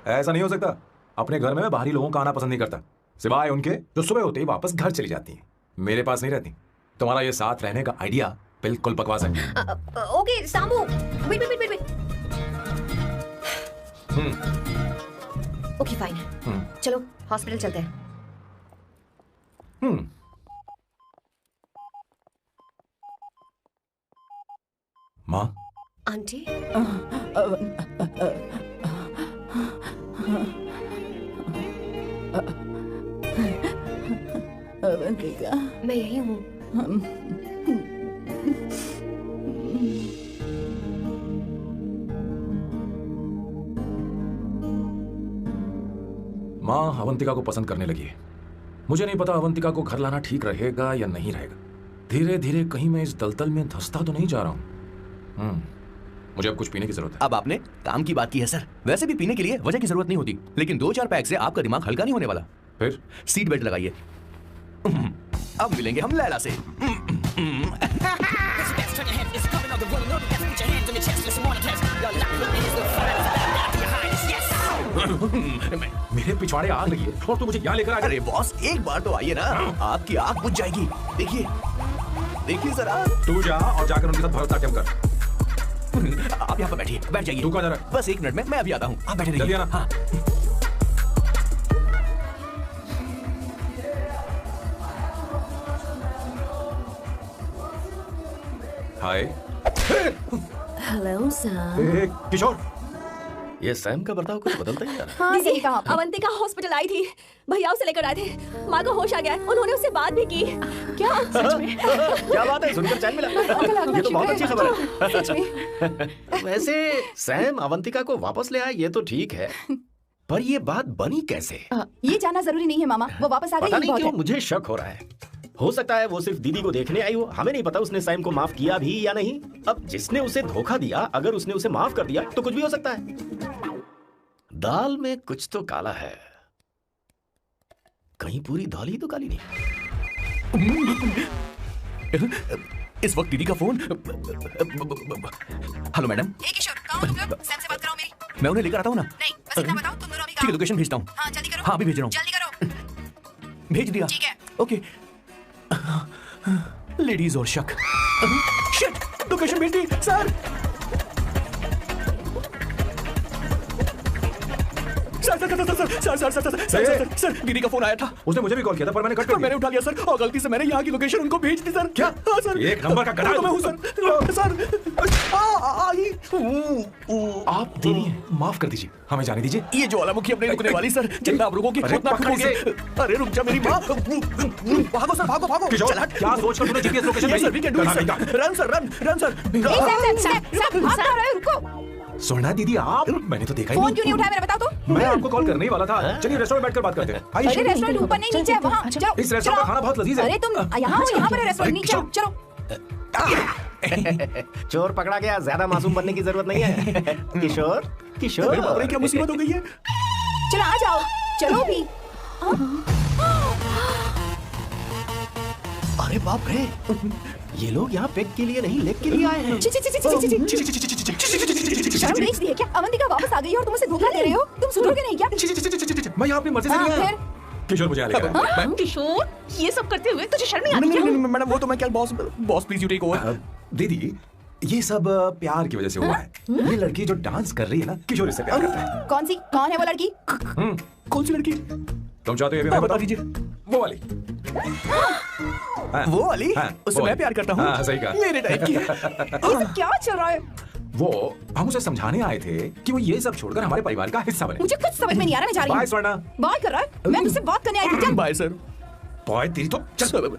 ऐसा नहीं हो सकता। अपने घर में मैं बाहरी लोगों का आना पसंद नहीं करता, सिवाय उनके जो सुबह होते ही वापस घर चली जाती हैं। मेरे पास नहीं रहती। तुम्हारा ये साथ रहने का आइडिया बिल्कुल बकवास है। Okay Samu, wait wait wait wait. Okay fine. चलो हॉस्पिटल चलते हैं। माँ, आंटी, अवंतिका, मैं यही हूँ। माँ अवंतिका को पसंद करने लगी है। मुझे नहीं पता अवंतिका को घर लाना ठीक रहेगा या नहीं रहेगा। धीरे धीरे कहीं मैं इस दलदल में धंसता तो नहीं जा रहा हूँ। मुझे अब कुछ पीने की जरूरत है। अब आपने काम की बात की है सर। वैसे भी पीने के लिए वजह की जरूरत नहीं होती, लेकिन 2-4 पैक से आपका दिमाग हल्का नहीं होने वाला। फिर सीट बेल्ट लगाइए। अब मिलेंगे हम लैला से। मेरे पिछवाड़े आग लगी है और तू मुझे यहाँ लेकर आ गया। अरे बॉस, एक बार तो आइए ना, आपकी आग बुझ जाएगी। देखिए देखिए जरा। तू जा और जाकर उनके साथ भरतनाट्यम कर। आप यहाँ पर बैठिए, बैठ जाइए। तू कहाँ जा रहा है? बस 1 मिनट में मैं अभी आता हूँ, आप बैठे रहिए। जल्दी आना। हाँ। हाय। Hello Sam. किशोर, ये सैम का बर्ताव कुछ बदलता ही यार। हाँ, सही कहा। अवंतिका हॉस्पिटल आई थी, भैया उसे लेकर आए थे। माँ को होश आ गया है, उन्होंने उससे बात भी की। क्या सच में? क्या बात है, सुनकर चैन मिला। ये तो बहुत अच्छी खबर है। वैसे सैम अवंतिका को वापस ले आए ये तो ठीक है, पर ये बात बनी कैसे? ये जानना जरूरी नहीं है मामा, वो वापस आ गई। पता नहीं क्यों मुझे शक हो रहा है। हो सकता है वो सिर्फ दीदी को देखने आई हो, हमें नहीं पता उसने सैम को माफ किया भी या नहीं। अब जिसने उसे धोखा दिया अगर उसने उसे माफ कर दिया तो कुछ भी हो सकता है। दाल में कुछ तो काला है, कहीं पूरी दाल ही तो काली नहीं। इस वक्त दीदी का फोन। Hello madam. किशोर, कहाँ हो तुम लोग? सैम से बात कराओ मेरी। मैं उन्हें लेकर आता हूँ ना। नहीं, बस इतना बताओ तुम दोनों अभी ठीक है, लोकेशन भेजता हूँ। हाँ जल्दी करो। हाँ अभी भेज रहा हूँ। जल्दी करो। भेज दिया। ठीक है। ओके। लेडीज और शक। शिट, लोकेशन भेज दी सर। सर दीदी का फोन आया था। उसने मुझे भी कॉल किया था पर मैंने कट कर दिया। मैंने उठा लिया सर और गलती से मैंने यहाँ की लोकेशन उनको भेज दी सर। क्या? हाँ सर। एक नंबर का गधा। तो मैं हूँ सर। सर आप दीदी हैं, माफ कर दीजिए, हमें जाने दीजिए। ये ज्वालामुखी अपने रुकने वाली सर, जितना आप रुकोगे उतना रुकोगे। अरे रुक जा मेरी माँ। भागो सर, भागो भागो। किशोर, क्या सोचकर तूने जीपीएस लोकेशन भेजी? Sir we can do it sir. Run sir, run sir. भाग रहे हो, रुको। सोना दीदी आप, मैंने तो देखा ही फोन क्यों नहीं उठाया मेरा बताओ तो? मैं आपको कॉल करने ही वाला था। चलिए रेस्टोरेंट बैठकर बात करते हैं। अरे रेस्टोरेंट ऊपर नहीं नीचे है, वहाँ जाओ। इस रेस्टोरेंट का खाना बहुत लजीज है। अरे तुम यहाँ पर रेस्टोरेंट नीचे आओ, चलो। चोर पकड़ा गया, ज्यादा मासूम बनने की जरूरत नहीं है। किशोर, किशोर, अरे क्या मुसीबत हो गई है? चलो आ जाओ, चलो भी। अरे बाप रे, ये लोग यहाँ पेट के लिए नहीं लेग के लिए आए हैं। शर्म बेच दी है क्या? अवंतिका वापस आ गई है और तुम उसे धोखा दे रहे हो? तुम सुधरोगे नहीं क्या? मैं यहाँ अपनी मर्जी से नहीं आया। किशोर मुझे लेकर आया। किशोर, ये सब करते हुए तुझे शर्म नहीं आती क्या? मैडम वो तो मैं क्या boss please you take over. दीदी ये सब प्यार की वजह से हुआ है। ये लड़की जो डांस कर रही है ना, किशोर इससे प्यार करता है। कौन सी? कौन है वो लड़की? कौन सी लड़की? तुम चाहते हो मैं बता दीजिए। वो वाली। वो वाली? उससे मैं प्यार करता हूँ। हाँ सही कहा। मेरे टाइप की। ये क्या चल रहा है? वो हम उसे समझाने आए थे कि वो ये सब छोड़कर हमारे परिवार का हिस्सा बने। मुझे कुछ समझ में नहीं आ रहा, मैं जा रही हूँ। बाय स्वर्णा। बाय कर रहा है? मैं तुझसे बात करने आई थी। चल बाय सर। बॉय तेरी तो चल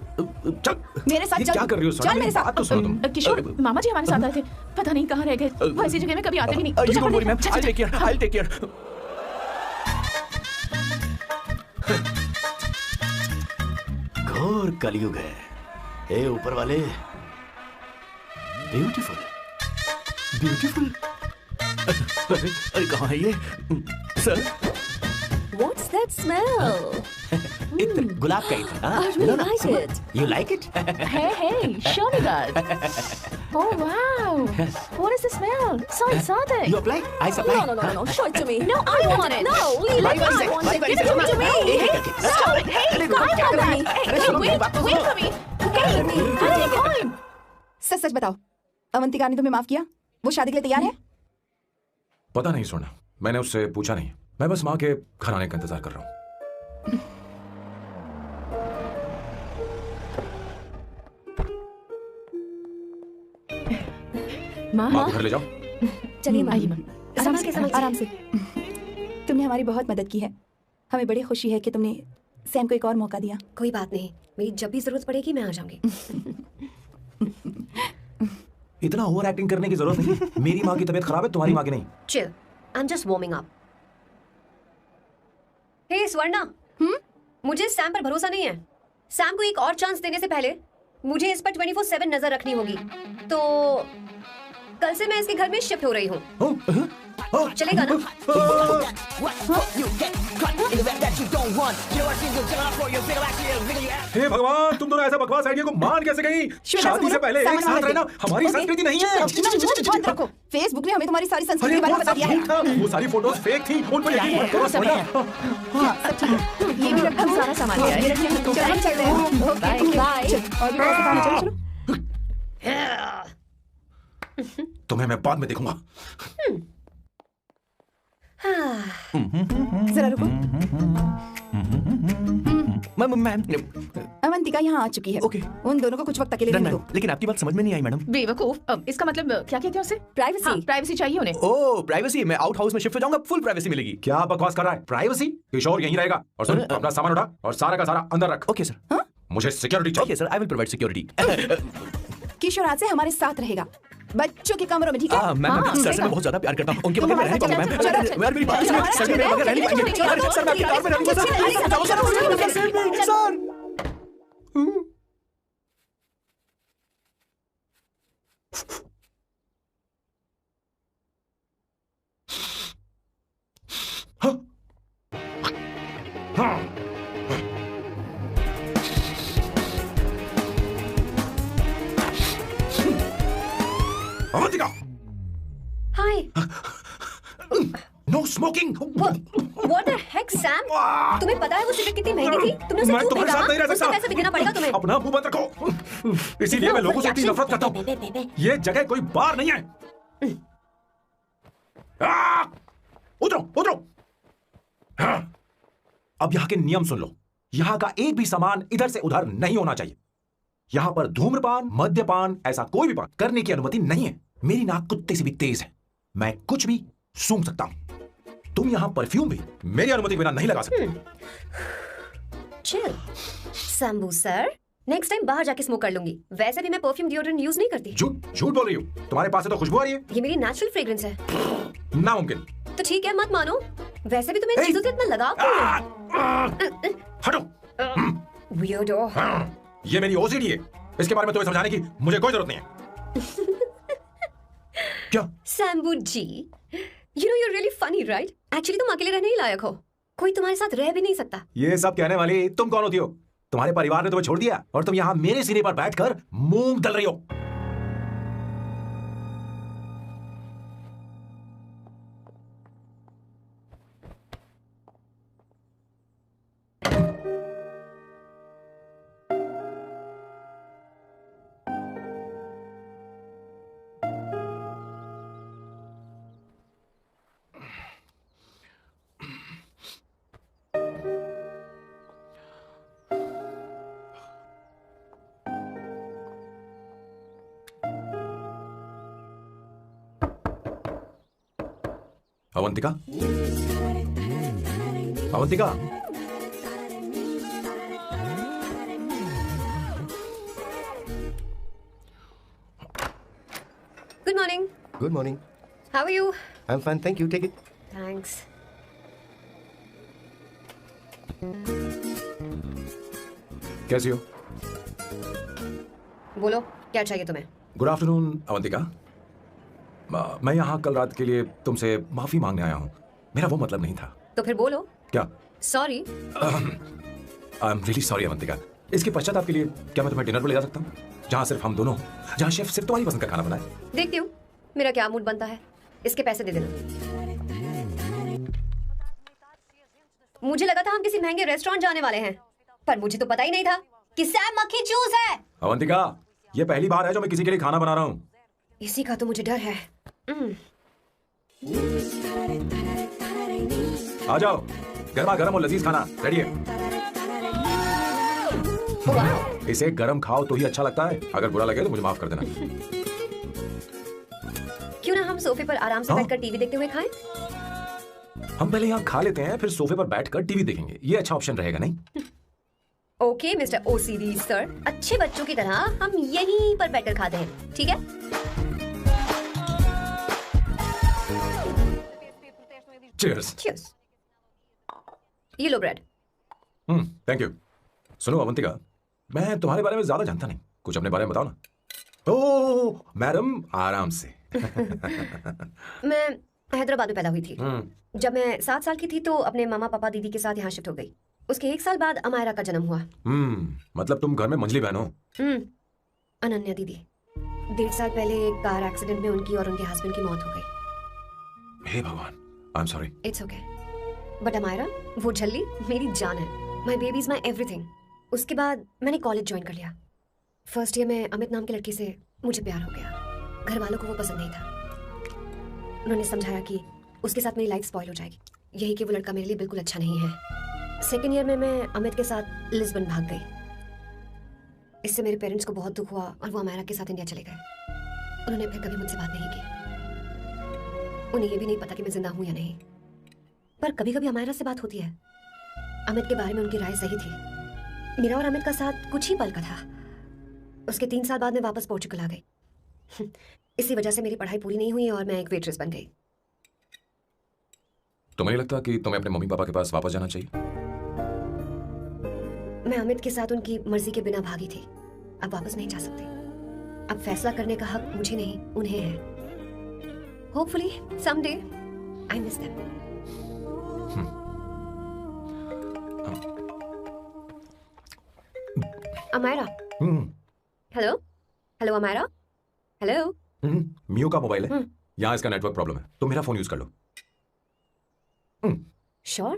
मेरे साथ चल। क्या कर रही हो? चल मेरे साथ। तो सुनो तुम। किशोर, मामा जी हमारे साथ आए थे, पता नहीं कहाँ रह गए। वो ऐसी जगह में कभी आते भी नहीं। You don't worry, ma'am. I'll take care. I'll take care. घोर कलयुग है। ए ऊपर वाले, ब्यूटीफुल, ब्यूटीफुल। अरे कहाँ है ये? Sir What's that smell? इत्र, गुलाब का इत्र। I really like it. You like it? Hey, show me that. Oh wow, what is the smell? So exotic. You apply? I supply. No. Show it to me. No, I want it. No, leave it. I want it. Give it to me. Stop it. Hey, अरे कहाँ क्या जा कर रहा रही है? है? Hey, अरे सुनो मेरी wait बात तो for सुनो। me. Okay, where are you going? सच सच बताओ, अवंतिका ने तुम्हें माफ किया? वो शादी के लिए तैयार है? पता नहीं सोना, मैंने उससे पूछा नहीं। मैं बस माँ के घर आने का इंतजार कर रहा हूँ। माँ को घर ले जाओ। चलिए माँ, आराम से। तुमने हमारी बहुत मदद की है। हमें बड़ी खुशी है कि तुमने सैम को एक और मौका दिया। कोई बात नहीं, मेरी जब भी जरूरत पड़ेगी मैं आ जाऊंगी। इतना ओवर एक्टिंग करने की जरूरत नहीं। मेरी माँ की तबीयत खराब है, तुम्हारी माँ की नहीं। Chill. I'm just warming up. Hey Swarna, मुझे सैम पर भरोसा नहीं है। सैम को एक और चांस देने से पहले मुझे इस पर 24/7 नजर रखनी होगी। तो कल से मैं इसके घर में शिफ्ट हो रही हूँ। चलेगा ना? हे भगवान, तुम दोनों ऐसा बकवास आइडिया को मान कैसे गई? शादी से पहले एक साथ रहना हमारी संस्कृति नहीं है। रखो, फेसबुक ने हमें तुम्हारी सारी संस्कृति के बारे में बता दिया है। वो सारी फोटोज फेक थी, उन पर यकीन मत करो सोना। ये भी रखो, सारा सामान लिया है। चलो चलते हैं। Okay bye. और भी पैसे खाने, चलो चलो। तुम्हें मैं बाद में देखूंगा। जरा रुको। मैम अवंतिका यहाँ आ चुकी है। ओके। उन दोनों को कुछ वक्त अकेले रहने दो। लेकिन आपकी बात समझ में नहीं आई मैडम। बेवकूफ, इसका मतलब क्या कहते हैं उसे? प्राइवेसी। प्राइवेसी चाहिए उन्हें। ओह प्राइवेसी, मैं आउट हाउस में शिफ्ट हो जाऊंगा, फुल प्राइवेसी मिलेगी। क्या बकवास कर रहा है? प्राइवेसी? किशोर यहीं रहेगा। और सुन, अपना सामान उठा और सारा का सारा अंदर रख। Okay sir. मुझे सिक्योरिटी चाहिए। Okay sir, I will provide security. Kishore आज से हमारे साथ रहेगा। बच्चों के कमरों में, ठीक है? मैम सर से मैं बहुत ज्यादा प्यार करता हूँ, उनके बगैर मैं रह नहीं पाऊंगा मैम। यार मेरी बात सुनिए, सर मेरे बगैर रह नहीं पाएंगे। सर मैं आपकी कार में रहूंगा sir. Avantika! Hi. No smoking. What the heck, Sam? तुम्हें पता है वो सिगरेट कितनी महंगी थी? तुमने उसे मैं क्यों तुम्हारे साथ नहीं रह फेंका? सकता। उसका पैसा भी देना पड़ेगा तुम्हें। अपना मुंह बंद रखो। इसीलिए मैं लोगों से इतनी नफरत करता हूँ। ये जगह कोई बार नहीं है। उतरो, उतरो। अब यहाँ के नियम सुन लो। यहाँ का एक भी सामान इधर से उधर नहीं होना चाहिए। यहाँ पर धूम्रपान, मद्यपान, ऐसा कोई भी पान करने की अनुमति नहीं है। मेरी नाक कुत्ते से भी तेज है, मैं कुछ भी सूंघ सकता हूं। तुम यहाँ परफ्यूम भी मेरी अनुमति के बिना नहीं लगा सकते। Chill Shambhu sir, next time बाहर जाके स्मोक कर लूंगी। वैसे भी मैं परफ्यूम डिओड्रेंट यूज नहीं करती। झूठ झूठ बोल रही हो। तुम्हारे पास से तो खुशबू आ रही है। ये मेरी नेचुरल फ्रेग्रेंस है। नामुमकिन। तो ठीक है, मत मानो। वैसे भी तुम्हें इन चीजों से इतना लगाव क्यों है? हटो। वियर्डो। ये मेरी ओसीडी है। इसके बारे में तुम्हें समझाने की मुझे कोई जरूरत नहीं है। क्या? शंभू जी, you know you're really funny, right? Actually तुम अकेले रहने ही लायक हो। कोई तुम्हारे साथ रह भी नहीं सकता। ये सब कहने वाली तुम कौन होती हो? तुम्हारे परिवार ने तुम्हें छोड़ दिया और तुम यहाँ मेरे सिरे पर बैठकर मूंग दल रही हो। Avantika, Avantika, Good morning. Good morning. How are you? I'm fine, thank you. Take it. Thanks. कैसी हो? बोलो, क्या चाहिए तुम्हें? Good afternoon Avantika. मैं यहाँ कल रात के लिए तुमसे माफी मांगने आया हूँ। मेरा वो मतलब नहीं था। तो फिर बोलो। क्या? Sorry. I am really sorry Avantika. इसके पश्चाताप के लिए क्या मैं तुम्हें डिनर पर ले जा सकता हूँ, जहाँ सिर्फ हम दोनों, जहाँ शेफ सिर्फ तुम्हारी पसंद का खाना बनाए? देखती हूँ मेरा क्या मूड बनता है। इसके पैसे दे देना। मुझे लगा था हम किसी महंगे रेस्टोरेंट जाने वाले हैं, पर मुझे तो पता ही नहीं था कि सैम मक्खी चूज है। अवंतिका, ये पहली बार है जो मैं किसी के लिए खाना बना रहा हूँ। इसी का तो मुझे डर है। आ जाओ, गर्मा गर्म और लजीज खाना रेडी है। इसे गरम खाओ तो ही अच्छा लगता है। अगर बुरा लगे तो मुझे माफ कर देना। क्यों ना हम सोफे पर आराम से बैठकर टीवी देखते हुए खाएं? हम पहले यहाँ खा लेते हैं, फिर सोफे पर बैठकर टीवी देखेंगे। ये अच्छा ऑप्शन रहेगा नहीं? ओके मिस्टर ओसीडी सर, अच्छे बच्चों की तरह हम यहीं पर बैठकर खाते हैं, ठीक है? चीयर्स। चीयर्स। ये लो ब्रेड। Thank you. सुनो अवंतिका, मैं तुम्हारे बारे में ज्यादा जानता नहीं, कुछ अपने बारे में बताओ ना। ओह मैडम, आराम से। मैं हैदराबाद में पैदा हुई थी। जब मैं 7 साल की थी तो अपने मामा पापा दीदी के साथ यहाँ शिफ्ट हो गई। उसके 1 साल बाद अमायरा का जन्म हुआ। मतलब तुम घर में मंझली बहन हो? अनन्या दीदी। 1.5 साल पहले एक कार एक्सीडेंट में उनकी और उनके हस्बैंड की मौत हो गई। हे भगवान, I am sorry. It's okay. But Amaira, वो झल्ली मेरी जान है। My baby is my everything. उसके बाद मैंने कॉलेज ज्वाइन कर लिया। फर्स्ट ईयर में अमित नाम के लड़की से मुझे प्यार हो गया। घर वालों को वो पसंद नहीं था। उन्होंने समझाया कि उसके साथ मेरी लाइफ स्पॉइल हो जाएगी, यही कि वो लड़का मेरे लिए बिल्कुल अच्छा नहीं है। सेकेंड ईयर में मैं अमित के साथ लिस्बन भाग गई। इससे मेरे पेरेंट्स को बहुत दुख हुआ और वो अमायरा के साथ इंडिया चले गए। उन्होंने फिर कभी मुझसे बात नहीं की। उन्हें ये भी नहीं पता कि मैं जिंदा हूं या नहीं। पर कभी कभी अमायरा से बात होती है। अमित के बारे में उनकी राय सही थी। मेरा और अमित का साथ कुछ ही पल का था। उसके 3 साल बाद मैं वापस पोर्चुगल आ गई। इसी वजह से मेरी पढ़ाई पूरी नहीं हुई और मैं एक वेट्रेस बन गई। तुम्हें नहीं लगता कि तुम्हें अपने मम्मी पापा के पास वापस जाना चाहिए? मैं अमित के साथ उनकी मर्जी के बिना भागी थी, अब वापस नहीं जा सकती। अब फैसला करने का हक मुझे नहीं, उन्हें है। Hopefully someday I miss them. Amaira, hello hello Amaira, hello. मियो का मोबाइल है, यहाँ इसका नेटवर्क प्रॉब्लम है, तुम मेरा फोन यूज कर लो। श्योर?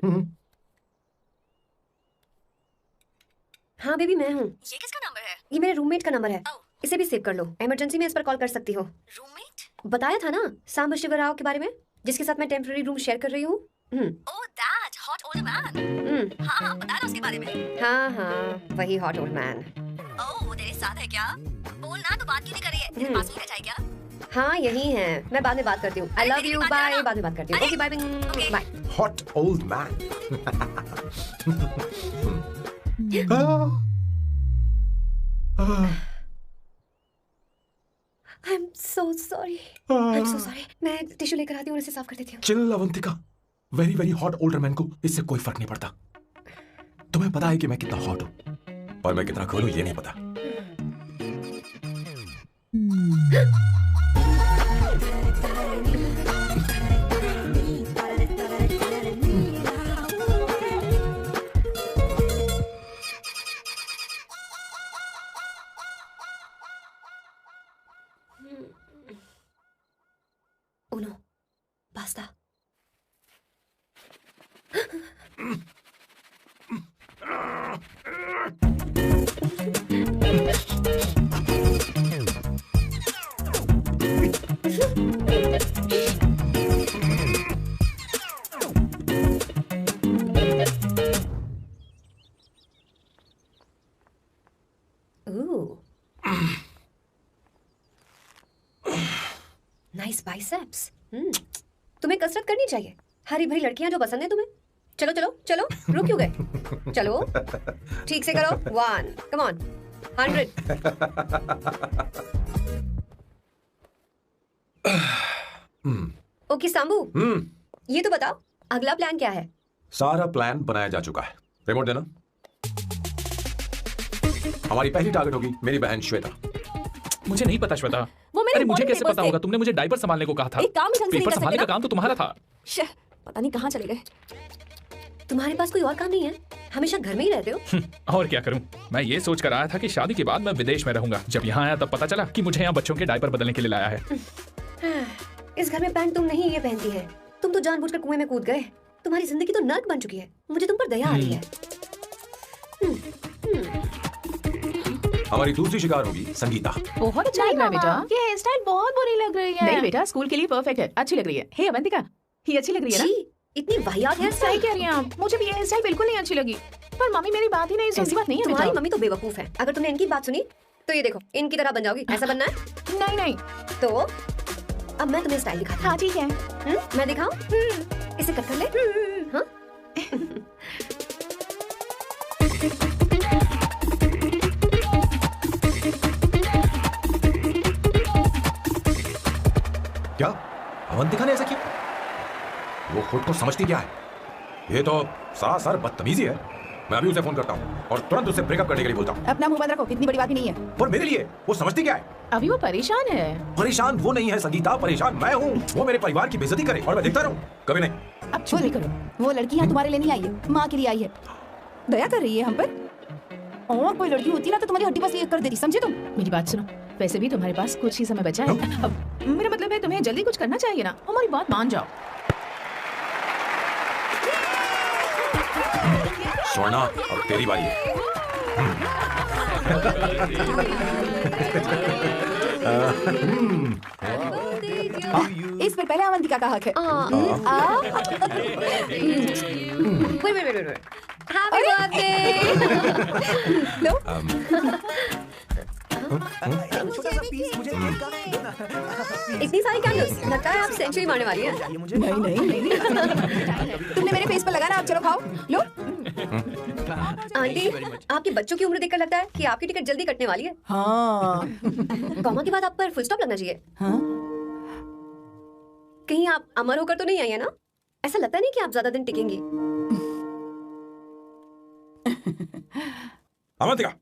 हाँ बेबी मैं हूँ। ये किसका नंबर है? ये मेरे रूममेट का नंबर है। इसे भी सेव कर लो, इमरजेंसी में इस पर कॉल कर सकती हो। रूममेट? बताया था ना सांब शिवराव के बारे में, जिसके साथ मैं टेम्पररी रूम शेयर कर रही हूँ। Oh that hot old man. हाँ बता रहा उसके बारे में। हाँ वही हॉट ओल्ड मैन। ओह वो तेरे साथ है क्या? बोलना तो बात क्यों नहीं कर रही है? तेरे पास में बैठा है क्या? हाँ यही है, मैं बाद में बात करती हूँ। I love you, bye. बाद में बात करती हूँ। Okay bye bye. Hot old man. I am so sorry, I am so sorry. मैं टिश्यू लेकर आती हूँ और इसे साफ कर देती हूँ। Chill Avantika, very very hot older man को इससे कोई फर्क नहीं पड़ता। तुम्हें पता है कि मैं कितना हॉट हूँ, पर मैं कितना कूल हूँ ये नहीं पता। Uno, basta. Ooh. Nice biceps. तुम्हें कसरत करनी चाहिए, हरी भरी लड़कियां जो पसंद है तुम्हें। चलो चलो चलो, रुक क्यों गए? चलो ठीक से करो। 1 कम ऑन 100। ओके सांबू, ये तो बताओ अगला प्लान क्या है? सारा प्लान बनाया जा चुका है। रिमोट देना। हमारी पहली टारगेट होगी मेरी बहन श्वेता। मुझे नहीं पता श्वेता। वो मेरे अरे मुझे कैसे पेपर्स पता थे। होगा? तुमने मुझे डायपर संभालने को कहा था। एक काम ही ढंग से नहीं पेपर कर संभालने सकते का काम तो तुम्हारा था। पता नहीं कहाँ चले गए। तुम्हारे पास कोई और काम नहीं है? हमेशा घर में ही रहते हो। और क्या करूं? मैं ये सोच कर आया था कि शादी के बाद मैं विदेश में रहूंगा। जब यहाँ आया तब पता चला कि मुझे यहाँ बच्चों के डायपर बदलने के लिए लाया है। इस घर में पैंट तुम नहीं ये पहनती है। तुम तो जानबूझकर कुएं में कूद गए। तुम्हारी जिंदगी तो नर्क बन चुकी है। मुझे तुम पर दया आ रही है। हमारी दूसरी शिकार होगी संगीता। बहुत अच्छा लग रहा है बेटा। ये हेयर स्टाइल बहुत बुरी लग रही है। नहीं बेटा, स्कूल के लिए परफेक्ट है, अच्छी लग रही है। हे अवंतिका, ये अच्छी लग रही है ना? जी, इतनी वाहियात हेयर सही कह रही हैं आप। मुझे भी ये हेयर स्टाइल बिल्कुल नहीं अच्छी लगी। पर मम्मी मेरी बात ही नहीं सुनती। ऐसी बात नहीं है तुम्हारी बेटा। मम्मी तो बेवकूफ है। अगर तुमने इनकी बात सुनी तो ये देखो इनकी तरह बन जाओगी। ऐसा बनना है? नहीं नहीं। तो अब मैं तुम्हें स्टाइल दिखाती हूँ। हाँ ठीक है। मैं दिखाऊं? इसे कट कर ले। हाँ? क्या अवंतिका ने ऐसा किया? वो खुद को समझती क्या है? ये तो सरासर बदतमीजी है। मैं अभी उसे फोन करता हूँ और तुरंत उसे ब्रेकअप करने के लिए बोलता हूँ। अपना मुंह बंद रखो, इतनी बड़ी बात ही नहीं है। पर मेरे लिए वो समझती क्या है? अभी वो परेशान है। परेशान वो नहीं है संगीता, परेशान मैं हूँ। वो मेरे परिवार की बेइज्जती करे और मैं देखता रहूँ? कभी नहीं। अब चुप करो। वो लड़की यहाँ तुम्हारे लिए नहीं आई है, माँ के लिए आई है। दया कर रही है हम पर। और कोई लड़की होती ना तो तुम्हारी हड्डी बस ये कर देती, समझे तुम? मेरी बात सुनो, वैसे भी तुम्हारे पास कुछ ही समय बचा है। अब मेरा मतलब है तुम्हें जल्दी कुछ करना चाहिए ना। हमारी बात मान जाओ। स्वर्णा, अब तेरी बारी है। इस पर पहले अवंतिका का हक है। Happy birthday. लो। छोटा सा पीस मुझे इतनी सारी कैंडल्स, लगता है आप सेंचुरी मारने वाली है। नहीं नहीं नहीं। तुमने मेरे फेस पर लगाना, आप चलो खाओ। लो। आंटी, आपके बच्चों की उम्र देखकर लगता है कि आपकी टिकट जल्दी कटने वाली है। हाँ। कॉमा के बाद आप पर फुल स्टॉप लगना चाहिए। हाँ? कहीं आप अमर होकर तो नहीं आई है ना? ऐसा लगता नहीं कि आप ज्यादा दिन टिकेंगी। अवंतिका,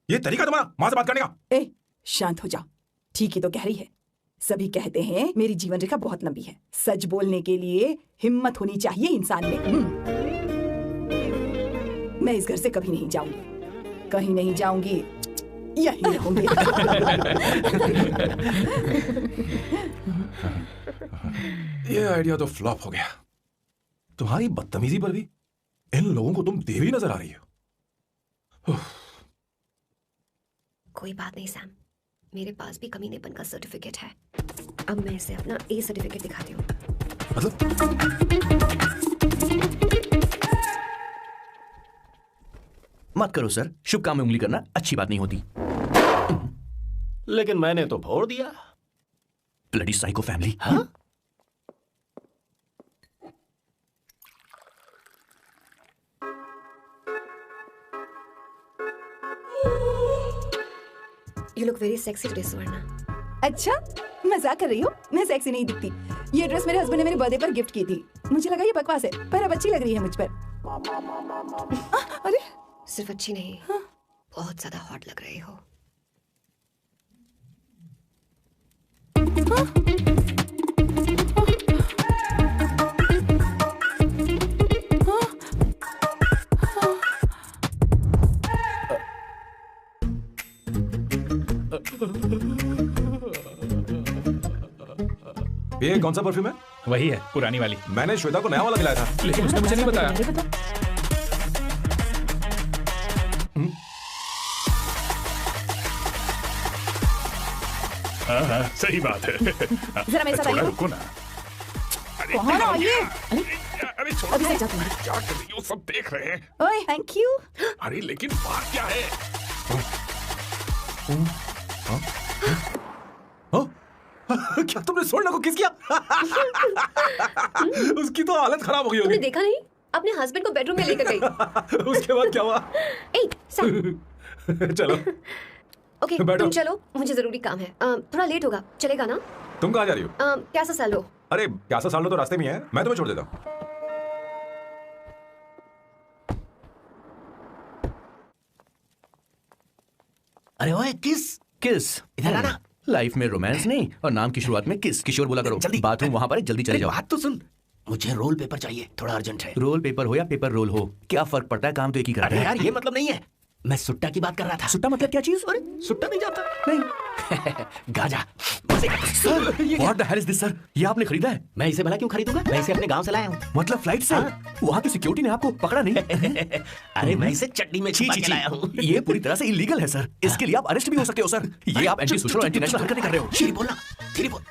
ये तरीका तुम्हारा मां से बात करने का? ए, शांत हो जाओ। ठीक ही तो कह रही है। सभी कहते हैं मेरी जीवन रेखा बहुत लंबी है। सच बोलने के लिए हिम्मत होनी चाहिए इंसान में। मैं इस घर से कभी नहीं जाऊंगी, कहीं नहीं जाऊंगी, यहीं रहूंगी। ये आइडिया तो फ्लॉप हो गया। तुम्हारी बदतमीजी पर भी इन लोगों को तुम देवी नजर आ रही हो। कोई बात नहीं सैम, मेरे पास भी कमीनेपन का सर्टिफिकेट है। अब मैं इसे अपना ए सर्टिफिकेट दिखाती हूँ। मत करो सर, शुभ काम में उंगली करना अच्छी बात नहीं होती। लेकिन मैंने तो भोर दिया। Bloody psycho family. हाँ? You look very sexy today, सुवर्णा। अच्छा, मजाक कर रही हो? मैं सेक्सी नहीं दिखती। ये ड्रेस मेरे हस्बैंड ने मेरे बर्थडे पर गिफ्ट की थी। मुझे लगा ये बकवास है, पर अब अच्छी लग रही है मुझ पर। अरे सिर्फ अच्छी नहीं, हाँ? बहुत ज्यादा हॉट लग रही हो। हाँ? ये कौन सा परफ्यूम है? वही है, पुरानी वाली। मैंने श्वेता को नया वाला दिलाया था, लेकिन उसने मुझे नहीं बताया। हाँ, सही बात है। जरा मेरे साथ आइए। रुको ना। कहाँ आइए? अरे छोड़ो, क्या कर रही हो? सब देख रहे हैं। ओए, थैंक यू। अरे लेकिन बात क्या है? क्या तुमने सोना को किस किया? उसकी तो हालत खराब हो गई होगी। तुमने देखा नहीं? अपने हस्बैंड को बेडरूम में लेकर गई। उसके बाद क्या हुआ? चलो। ओके, तुम चलो, मुझे जरूरी काम है। थोड़ा लेट होगा, चलेगा ना? तुम कहाँ जा रही हो? प्यासा सालो। अरे प्यासा सालो तो रास्ते में है, मैं तुम्हें छोड़ देता हूँ। अरे ओए, किस इधर आना। लाइफ में रोमांस नहीं और नाम की शुरुआत में किस। किशोर बोला करो। जल्दी बाथरूम वहां पर है, जल्दी चले जाओ। बात तो सुन, मुझे रोल पेपर चाहिए, थोड़ा अर्जेंट है। रोल पेपर हो या पेपर रोल हो, क्या फर्क पड़ता है? काम तो एक ही करता है। यार ये मतलब नहीं है, मैं सुट्टा की बात कर रहा था। सुट्टा मतलब क्या चीज? अरे सुट्टा नहीं जाता? नहीं। Gaza. What the hell is this, sir? ये आपने खरीदा है? मैं इसे भला क्यों खरीदूंगा? मैं इसे अपने गांव से लाया हूँ। मतलब फ्लाइट से? वहाँ की सिक्योरिटी ने आपको पकड़ा नहीं? अरे मैं इसे चटनी में छिपा के लाया हूँ। ये पूरी तरह से इलीगल है सर। इसके लिए आप अरेस्ट भी हो सकते हो सर। ये आप एंटी सोशल और एंटी नेशनल हरकतें कर रहे हो। धीरे बोलना, धीरे बोल।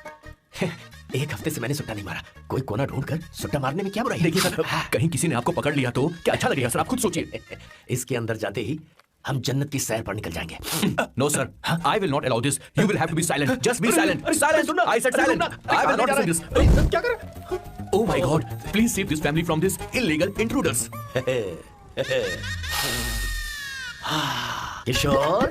एक हफ्ते से मैंने सुट्टा नहीं मारा। कोई कोना ढूंढकर सुट्टा मारने में क्या बुराई है? देखिए सर, कहीं किसी ने आपको पकड़ लिया तो क्या अच्छा लगेगा सर? आप खुद सोचिए। इसके अंदर जाते ही हम जन्नत की सैर पर निकल जाएंगे। No sir, I will not allow this. You will have to be silent. Just be silent. Silent. I said silent. I will not listen this. क्या कर रहे? Oh my God! Please save this family from this illegal intruders. किशोर,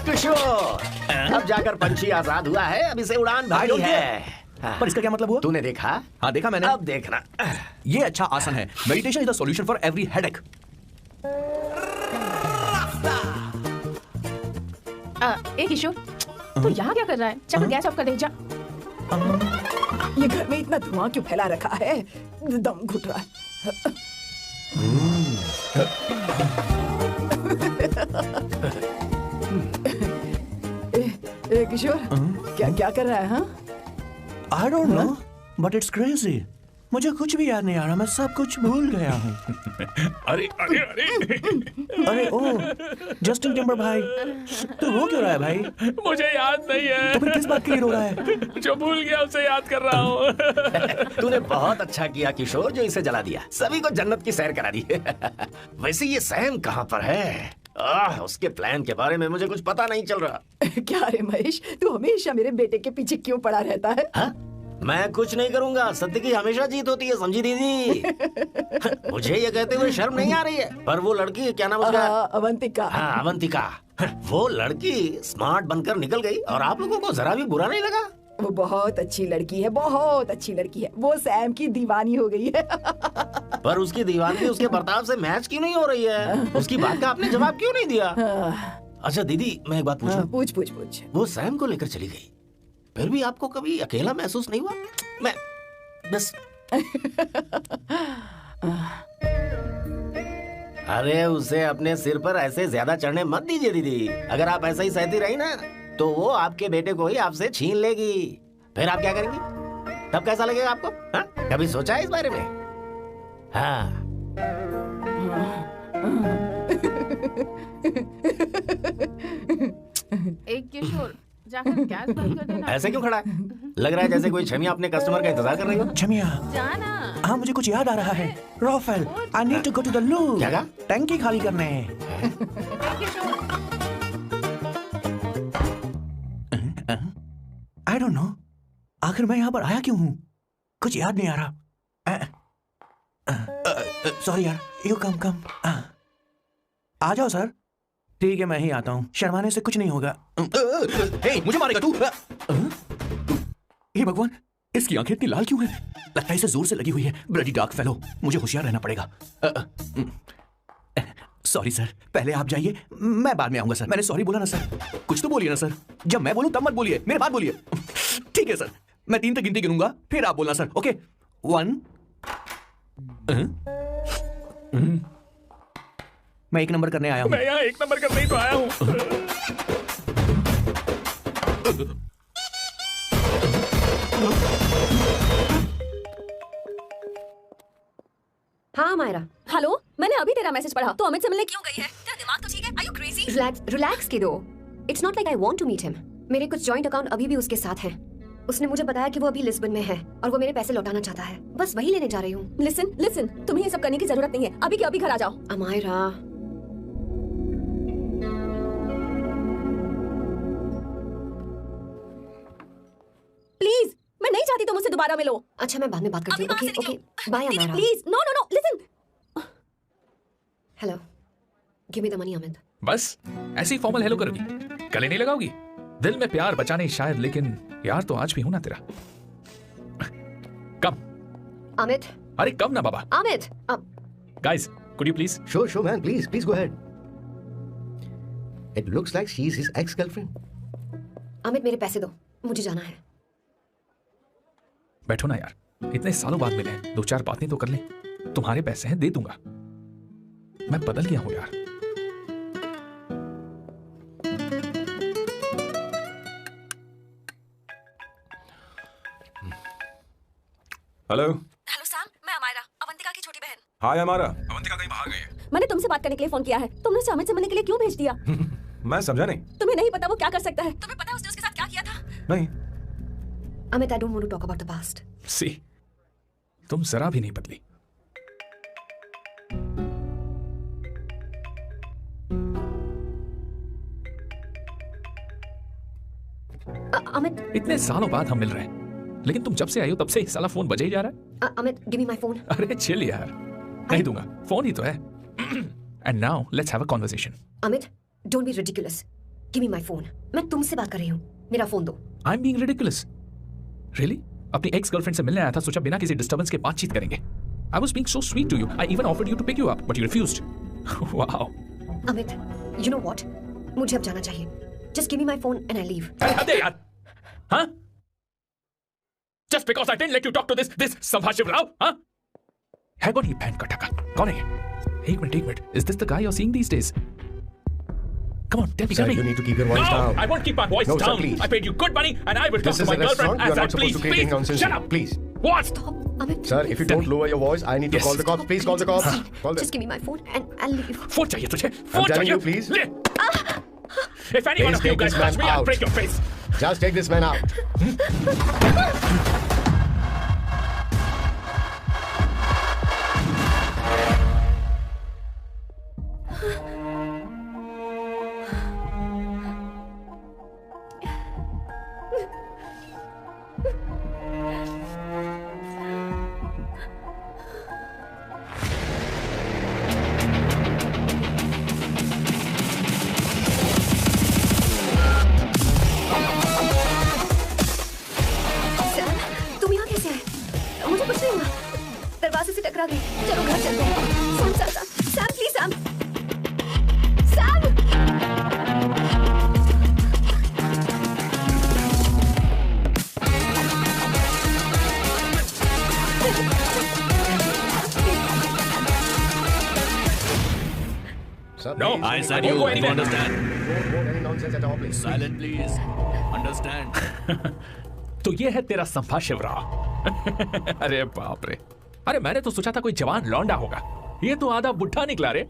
किशोर, अब जाकर पंछी आजाद हुआ है, अब इसे उड़ान भरनी है। पर इसका क्या मतलब हुआ? तूने देखा? हाँ देखा मैंने। अब देखना। ये अच्छा आसन है। Meditation is the solution for every headache. ए किशोर, तू यहाँ क्या कर रहा है? चल गैस ऑफ कर दे, जा। ये घर में इतना धुआं क्यों फैला रखा है? दम घुट रहा है। ए किशोर, क्या कर रहा है? हाँ? I don't know, but it's crazy. मुझे कुछ भी याद नहीं आ रहा, मैं सब कुछ भूल गया हूँ। अरे अरे अरे अरे ओह, जस्टिन टिम्बर भाई, तू रो क्यों रहा है भाई? मुझे याद नहीं है। तो फिर किस बात के लिए रो रहा है? जो भूल गया उसे याद कर रहा हूँ। तूने बहुत अच्छा किया किशोर, जो इसे जला दिया। सभी को जन्नत की सैर करा दी। वैसे ये सैम कहाँ पर है? उसके प्लान के बारे में मुझे कुछ पता नहीं चल रहा। क्या रे महेश, तू हमेशा मेरे बेटे के पीछे क्यों पड़ा रहता है? हा? मैं कुछ नहीं करूंगा, सत्य की हमेशा जीत होती है, समझी दीदी? मुझे ये कहते हुए शर्म नहीं आ रही है, पर वो लड़की, क्या नाम उसका? अवंतिका। हाँ, अवंतिका। वो लड़की स्मार्ट बनकर निकल गई और आप लोगों को जरा भी बुरा नहीं लगा? वो बहुत अच्छी लड़की है, बहुत अच्छी लड़की है। वो सैम की दीवानी हो गई है। पर उसकी दीवानी उसके बर्ताव से मैच क्यों नहीं हो रही है? उसकी बात का आपने जवाब क्यों नहीं दिया? अच्छा दीदी, मैं एक बात पूछूं? पूछ। वो सैम को लेकर चली गई, फिर भी आपको कभी अकेला महसूस नहीं हुआ? मैं बस अरे उसे अपने सिर पर ऐसे ज्यादा चढ़ने मत दीजिए दीदी। अगर आप ऐसा ही सहती रही ना तो वो आपके बेटे को ही आपसे छीन लेगी। फिर आप क्या करेंगी? तब कैसा लगेगा आपको? हा? कभी सोचा है इस बारे में? हाँ। एक किशोर, जाकर गैस बंद कर देना। ऐसे क्यों खड़ा है? लग रहा है जैसे कोई छमिया अपने कस्टमर का इंतजार कर रही हो। छमिया, जाना। हाँ मुझे कुछ याद आ रहा है। Rafael, I need to go to the loo. क्या कहा? टंकी खाली करने। आई डोंट नो, आखिर मैं यहाँ पर आया क्यों हूँ? कुछ याद नहीं आ रहा। सॉरी यार, यू कम। आ जाओ सर। ठीक है, मैं ही आता हूँ, शर्माने से कुछ नहीं होगा। मुझे मारेगा तू? हे भगवान, इसकी आंखें इतनी लाल क्यों हैं? लगता है इसे जोर से लगी हुई है। ब्लडी डार्क फेलो, मुझे होशियार रहना पड़ेगा। सॉरी सर, पहले आप जाइए, मैं बाद में आऊंगा सर। मैंने सॉरी बोला ना सर, कुछ तो बोलिए ना सर। जब मैं बोलूं तब मत बोलिए, मेरे बाद बोलिए। ठीक है सर, मैं 3 तक गिनती गिनूंगा, फिर आप बोलना सर। ओके, 1। मैं 1 नंबर करने आया हूँ। मैं यहाँ 1 नंबर करने ही तो आया हूँ। हाँ मायरा। हेलो, मैंने अभी तेरा मैसेज पढ़ा। तो अमित से मिलने क्यों गई है? तेरा दिमाग तो ठीक है? Are you crazy? Relax kiddo. It's not like I want to meet him. मेरे कुछ जॉइंट अकाउंट अभी भी उसके साथ हैं। उसने मुझे बताया कि वो अभी लिस्बन में है और वो मेरे पैसे लौटाना चाहता है। बस वही लेने जा रही हूँ। लिसन, तुम्हें ये सब करने की जरूरत नहीं है। अभी के अभी घर आ जाओ। अमायरा, प्लीज, मैं नहीं चाहती तुम मुझसे दोबारा मिलो। अच्छा मैं बाद में बात करती हूँ। Okay, bye Amaira. Please, no, listen. Hello, give me the money Amit. बस ऐसी फॉर्मल हेलो करोगी, गले नहीं लगाओगी? दिल में प्यार बचा नहीं शायद, लेकिन यार तो आज भी हूं ना तेरा। कम अमित। अरे कम ना बाबा। Amit, guys, could you please? Sure, man. Please go ahead. It looks like she's his ex-girlfriend. Amit मेरे पैसे दो, मुझे जाना है। बैठो ना यार, इतने सालों बाद मिले हैं, 2-4 बातें तो कर ले। तुम्हारे पैसे हैं, दे दूंगा। मैं बदल गया हूं यार। हेलो सैम, मैं अमायरा, अवंतिका की छोटी बहन। हाय अमारा। अवंतिका कहीं बाहर गई है। मैंने तुमसे बात करने के लिए फोन किया है। तुमने उसे अमित से मिलने के लिए क्यों भेज दिया? मैं समझा नहीं। तुम्हें नहीं पता वो क्या कर सकता है? तुम्हें पता है उसने उसके साथ क्या किया था? नहीं। Amit, I don't want to talk about the past. See, तुम जरा भी नहीं बदली। अमित, इतने सालों बाद हम मिल रहे हैं, लेकिन तुम जब से आई हो तब से साला फोन बजे ही जा रहा है। Amit, give me my phone. अरे चिल यार, नहीं दूंगा, फोन ही तो है। And now let's have a conversation. Amit, don't be ridiculous. Give me my phone. मैं तुमसे बात कर रही हूँ, मेरा फोन दो। I am being ridiculous? Really? अपनी एक्स गर्लफ्रेंड से मिलने आया था, सोचा बिना किसी डिस्टर्बेंस के बातचीत करेंगे। I was being so sweet to you. I even offered you to pick you up, but you refused. Wow. Amit, you know what? मुझे अब जाना चाहिए। Just give me my phone and I leave. अरे यार, हाँ? Just because I didn't let you talk to this संभाशिव Rao, हाँ? है कौन ये बहन का टका? कौन है ये? एक minute, is this the guy you're seeing these days? Come on, tell me. Sir, you need to keep your voice down. No, I won't keep my voice No, sir, down. please. I paid you good money and I will talk This to is my a restaurant. girlfriend You as are I not supposed please. to create any nonsense. Shut up. Please. What? Stop, Amit. Sir, if you don't lower your voice, I need to Yes. call the cops. Please call the cops. Call them. Just give me my phone and I'll leave. Phone चाहिए तुझे? I'm phone telling चाहिए? you, please. ले. If any one Please of you take guys this man touch me, I'll out. break your face. Just take this man out. I said you understand. Silent, please. Understand. तो ये है तेरा संभा शिवराव। अरे बाप रे, अरे मैंने तो सोचा था कोई जवान लौंडा होगा, ये तो आधा बुढ़ा निकला रे।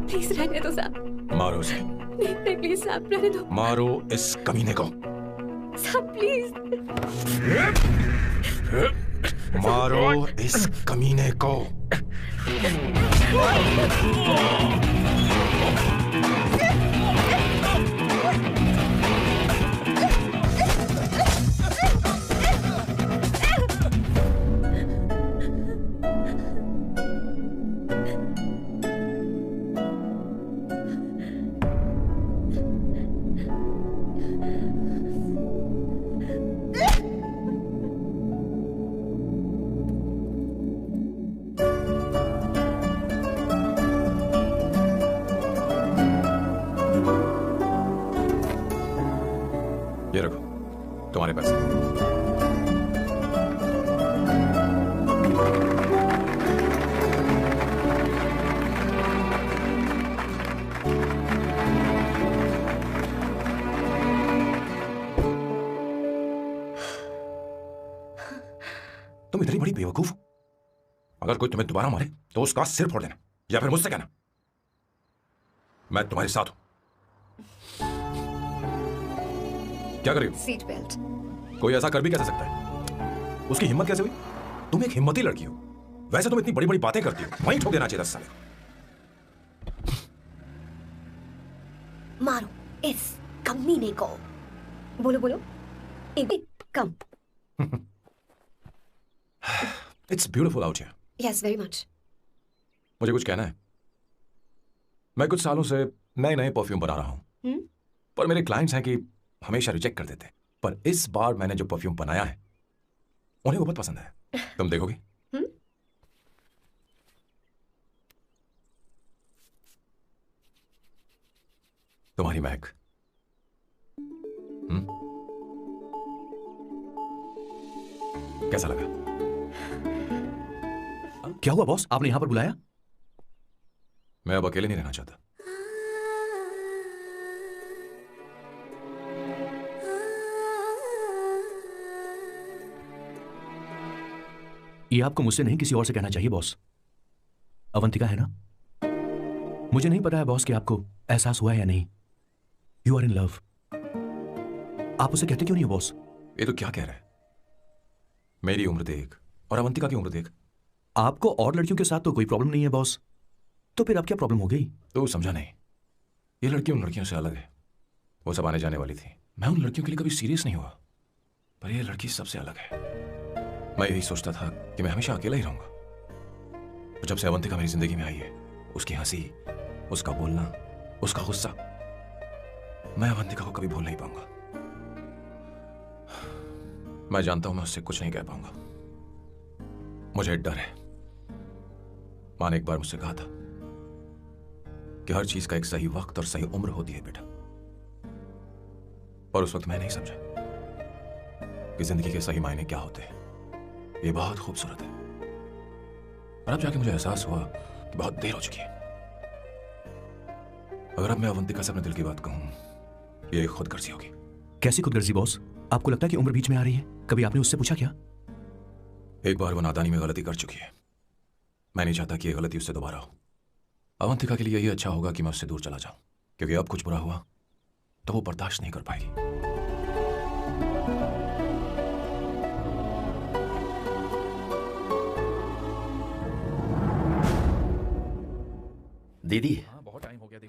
प्लीज रहने दो साहब। मारो उसे। नहीं प्लीज साहब रहने दो। मारो इस कमीने को। साहब प्लीज। मारो इस कमीने को। ये रखो तुम्हारे पैसे। तुम इतनी बड़ी बेवकूफ हो। अगर कोई तुम्हें दोबारा मारे तो उसका सिर फोड़ देना, या फिर मुझसे कहना मैं तुम्हारे साथ हूं। क्या कर रही हो? Seat belt. कोई ऐसा कर भी कैसे सकता है? उसकी हिम्मत कैसे हुई? तुम एक हिम्मती लड़की हो, वैसे तुम इतनी बड़ी बड़ी बातें करती हो, वहीं ठोक देना चाहिए 10 साल। मारो इस कमीने को। बोलो बोलो। Come. It's beautiful out here. Yes very much. मुझे कुछ कहना है। मैं कुछ सालों से नए नए परफ्यूम बना रहा हूं, पर मेरे क्लाइंट्स हैं कि हमेशा रिजेक्ट कर देते हैं। पर इस बार मैंने जो परफ्यूम बनाया है उन्हें वो बहुत पसंद है। तुम देखोगी? तुम्हारी महक। कैसा लगा? क्या हुआ बॉस, आपने यहां पर बुलाया? मैं अब अकेले नहीं रहना चाहता। ये आपको मुझसे नहीं किसी और से कहना चाहिए बॉस। अवंतिका है ना? मुझे नहीं पता है बॉस कि आपको एहसास हुआ है या नहीं। You are in love. आप उसे कहते क्यों नहीं हो बॉस? ये तो क्या कह रहा है? मेरी उम्र देख और अवंतिका की उम्र देख। आपको और लड़कियों के साथ तो कोई प्रॉब्लम नहीं है बॉस, तो फिर अब क्या प्रॉब्लम हो गई? तो समझा नहीं। ये लड़की उन लड़कियों से अलग है। वो सब आने जाने वाली थी। मैं उन लड़कियों के लिए कभी सीरियस नहीं हुआ, पर ये लड़की सबसे अलग है। मैं यही सोचता था कि मैं हमेशा अकेला ही रहूंगा। तो जब से अवंतिका मेरी जिंदगी में आई है, उसकी हंसी, उसका बोलना, उसका गुस्सा, मैं अवंतिका को कभी भूल नहीं पाऊंगा। मैं जानता हूं मैं उससे कुछ नहीं कह पाऊंगा। मुझे डर है। मां ने एक बार मुझसे कहा था कि हर चीज का एक सही वक्त और सही उम्र होती है बेटा, और उस वक्त मैं नहीं समझा कि जिंदगी के सही मायने क्या होते हैं। ये बहुत खूबसूरत है। और अब जाके मुझे एहसास हुआ कि बहुत देर हो चुकी है। अगर अब मैं अवंतिका से अपने दिल की बात कहूं, ये खुदगर्जी होगी। कैसी खुदगर्जी बॉस? आपको लगता है कि उम्र बीच में आ रही है? कभी आपने उससे पूछा क्या? एक बार वो नादानी में गलती कर चुकी है। मैं नहीं चाहता कि ये गलती उससे दोबारा हो। अवंतिका के लिए यही अच्छा होगा कि मैं उससे दूर चला जाऊं, क्योंकि अब कुछ बुरा हुआ तो वो बर्दाश्त नहीं कर पाएगी। दीदी,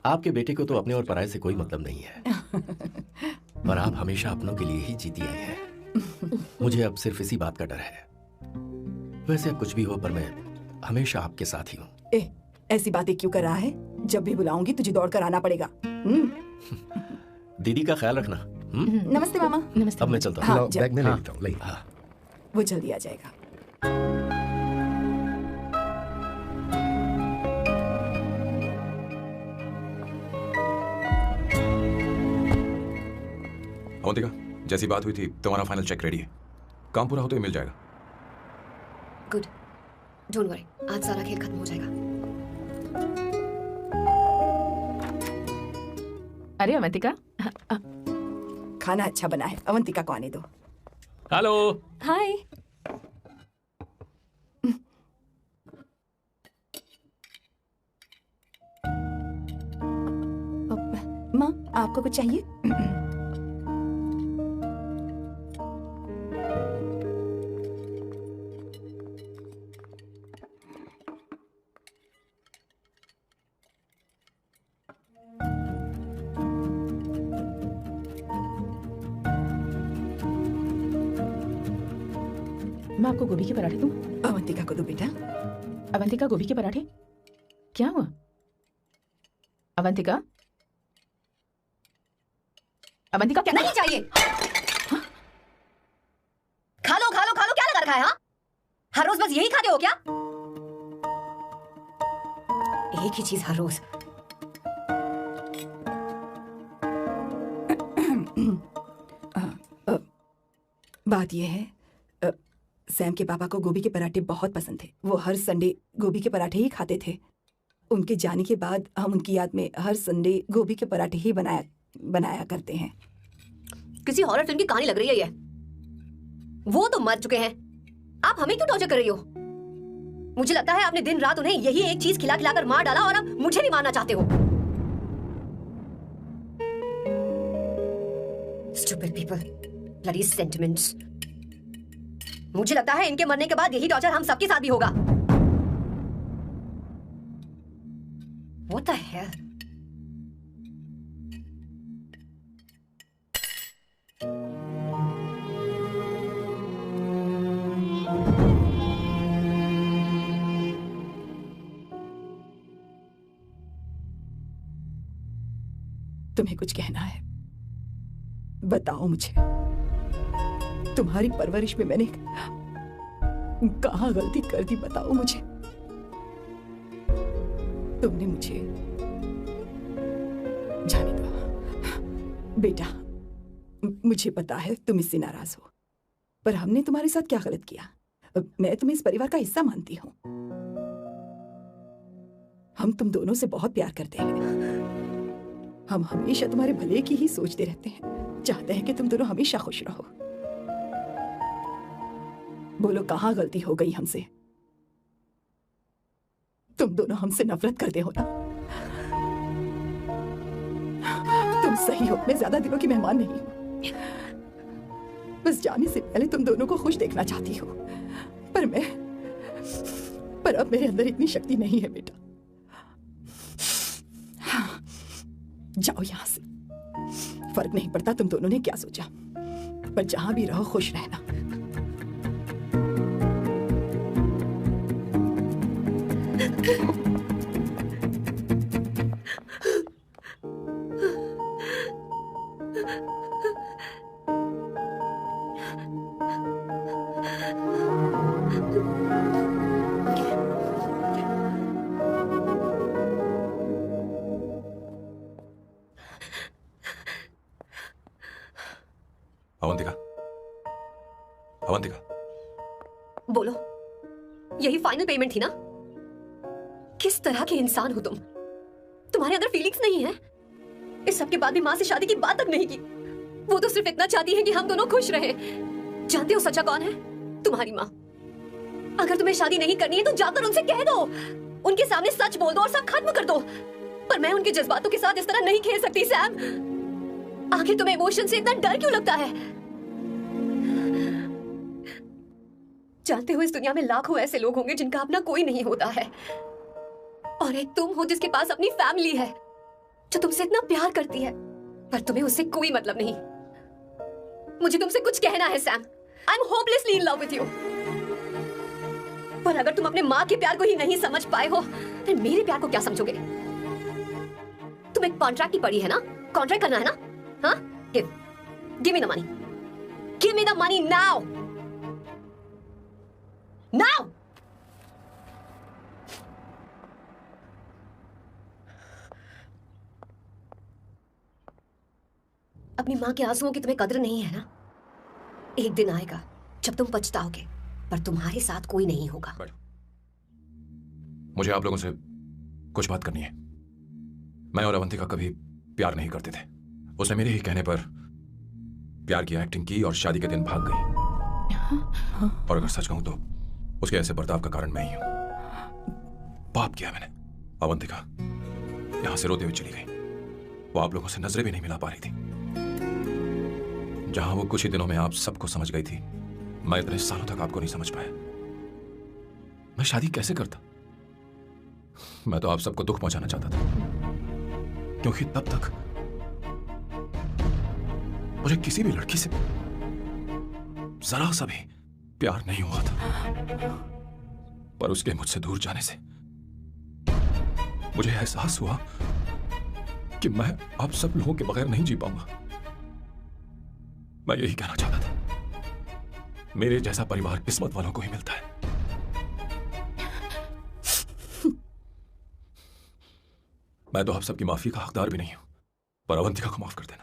आपके बेटे को तो अपने और पराये से कोई मतलब नहीं है, पर आप हमेशा अपनों के लिए ही जीती आई हैं। मुझे अब सिर्फ इसी बात का डर है। वैसे अब कुछ भी हो, पर मैं हमेशा आपके साथ ही हूँ। ऐसी बातें क्यों कर रहा है? जब भी बुलाऊंगी तुझे दौड़ कर आना पड़ेगा। दीदी का ख्याल रखना। नमस्ते मामा। नमस्ते। अब मैं चलता हाँ, हूँ। बैग में ले लेता हूँ। वो जल्दी आ जाएगा। अवंतिका, जैसी बात हुई थी तुम्हारा फाइनल चेक रेडी है, काम पूरा हो तो ये मिल जाएगा। गुड, डोंट वरी, आज सारा खेल खत्म हो जाएगा। अरे अवंतिका, खाना अच्छा बना है, अवंतिका को आने दो। हेलो। हाय। माँ, आपको कुछ चाहिए? मैं आपको गोभी के पराठे दूं? अवंतिका को दो बेटा। अवंतिका, गोभी के पराठे? क्या हुआ? अवंतिका, अवंतिका क्या? नहीं चाहिए। खा लो खा लो खा लो, क्या लगा रखा है? हाँ, हर रोज बस यही खाते हो क्या? एक ही चीज हर रोज। बात यह है, सैम के पापा को गोभी के पराठे बहुत पसंद थे। वो हर संडे गोभी के पराठे ही खाते थे। उनके जाने के बाद हम उनकी याद में हर संडे गोभी के पराठे ही बनाया करते हैं। किसी हॉरर फिल्म की कहानी लग रही है ये। वो तो मर चुके हैं, आप हमें क्यों टॉर्चर कर रही हो? मुझे लगता है आपने दिन रात उन्हें यही एक चीज खिला खिलाकर मार डाला और अब मुझे भी मारना चाहते हो। Stupid people, bloody sentiments. मुझे लगता है इनके मरने के बाद यही टॉर्चर हम सबके साथ भी होगा। What the hell? तुम्हें कुछ कहना है? बताओ मुझे। तुम्हारी परवरिश में मैंने कहाँ गलती कर दी, बताओ मुझे। तुमने मुझे जाने दो बेटा। मुझे पता है तुम इससे नाराज हो, पर हमने तुम्हारे साथ क्या गलत किया? मैं तुम्हें इस परिवार का हिस्सा मानती हूँ। हम तुम दोनों से बहुत प्यार करते हैं। हम हमेशा तुम्हारे भले की ही सोचते रहते हैं, चाहते हैं कि तुम दोनों हमेशा खुश रहो। बोलो, कहाँ गलती हो गई हमसे? तुम दोनों हमसे नफरत करते हो ना? तुम सही हो, मैं ज्यादा दिनों की मेहमान नहीं हूं। बस जाने से पहले तुम दोनों को खुश देखना चाहती हो, पर अब मेरे अंदर इतनी शक्ति नहीं है बेटा। जाओ यहां से। फर्क नहीं पड़ता तुम दोनों ने क्या सोचा, पर जहां भी रहो खुश रहना। अवंतिका, अवंतिका, बोलो, यही फाइनल पेमेंट थी ना? किस तरह के इंसान हो तुम? तुम्हारे अंदर फीलिंग्स नहीं है? इस सब के बाद भी माँ से शादी की बात तक नहीं की। वो तो सिर्फ इतना चाहती है कि हम दोनों खुश रहें। जानते हो सच्चा कौन है? तुम्हारी माँ। अगर तुम्हें शादी नहीं करनी है तो जाकर उनसे कह दो, उनके सामने सच बोल दो और सब खत्म कर दो। पर मैं उनके जज्बातों के साथ इस तरह नहीं खेल सकती सैम। आखिर तुम्हें इमोशन से इतना डर क्यों लगता है? जानते हो, इस दुनिया में लाखों ऐसे लोग होंगे जिनका अपना कोई नहीं होता है, और एक तुम हो जिसके पास अपनी फैमिली है, जो तुमसे इतना प्यार करती है, पर तुम्हें उससे कोई मतलब नहीं। मुझे तुमसे कुछ कहना है Sam. I am hopelessly in love with you. पर अगर तुम अपने माँ के प्यार को ही नहीं समझ पाए हो, फिर मेरे प्यार को क्या समझोगे? तुम एक कॉन्ट्रैक्ट की पड़ी है ना? कॉन्ट्रैक्ट करना है ना? हाँ? Give me the money. Give me the money now. Now! अपनी माँ के आंसुओं की तुम्हें कदर नहीं है ना? एक दिन आएगा जब तुम पछताओगे, पर तुम्हारे साथ कोई नहीं होगा। मुझे आप लोगों से कुछ बात करनी है। मैं और अवंतिका कभी प्यार नहीं करते थे। उसने मेरे ही कहने पर प्यार की एक्टिंग की और शादी के दिन भाग गई। और अगर सच कहूं तो उसके ऐसे बर्ताव का कारण मैं ही हूं। पाप किया मैंने। अवंतिका यहां से रोते हुए चली गई। वो आप लोगों से नजरें भी नहीं मिला पा रही थी। जहां वो कुछ ही दिनों में आप सबको समझ गई थी, मैं इतने सालों तक आपको नहीं समझ पाया। मैं शादी कैसे करता? मैं तो आप सबको दुख पहुंचाना चाहता था, क्योंकि तब तक मुझे किसी भी लड़की से जरा सा भी प्यार नहीं हुआ था। पर उसके मुझसे दूर जाने से मुझे एहसास हुआ कि मैं आप सब लोगों के बगैर नहीं जी पाऊंगा। मैं यही कहना चाहता था, मेरे जैसा परिवार किस्मत वालों को ही मिलता है। मैं तो आप सबकी माफी का हकदार भी नहीं हूं, पर अवंतिका को माफ कर देना।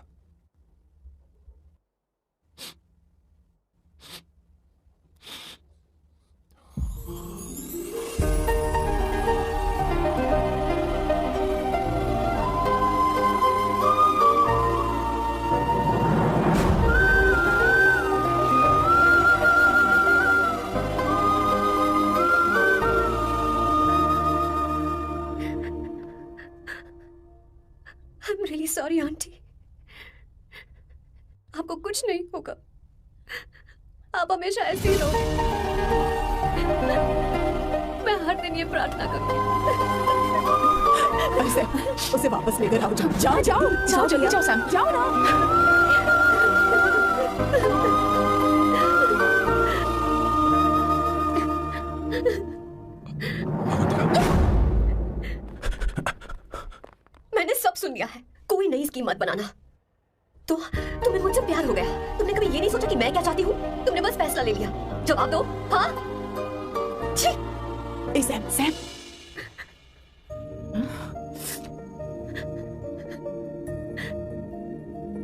सॉरी आंटी, आपको कुछ नहीं होगा। आप हमेशा ऐसे ही रहोगे। मैं हर दिन ये प्रार्थना करूंगी। उसे वापस लेकर आओ। जाओ जाओ जाओ, जल्दी जाओ सैम, जाओ ना। मैंने सब सुन लिया है। कोई नई स्कीम मत बनाना। तो तुम्हें मुझसे प्यार हो गया। तुमने कभी ये नहीं सोचा कि मैं क्या चाहती हूँ? तुमने बस फैसला ले लिया। जवाब दो। हाँ? छी। सैम सैम,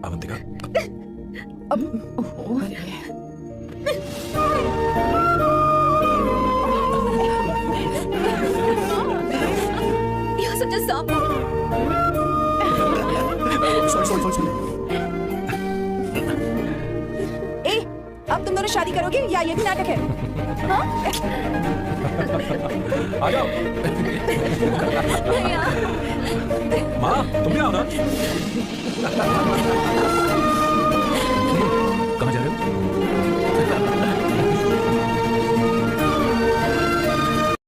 अवंतिका, यह सच्चा सांप। सॉरी। अब तुम दोनों शादी करोगे या ये भी नाटक है? हाँ? आ जाओ। माँ, तुम भी आओ ना।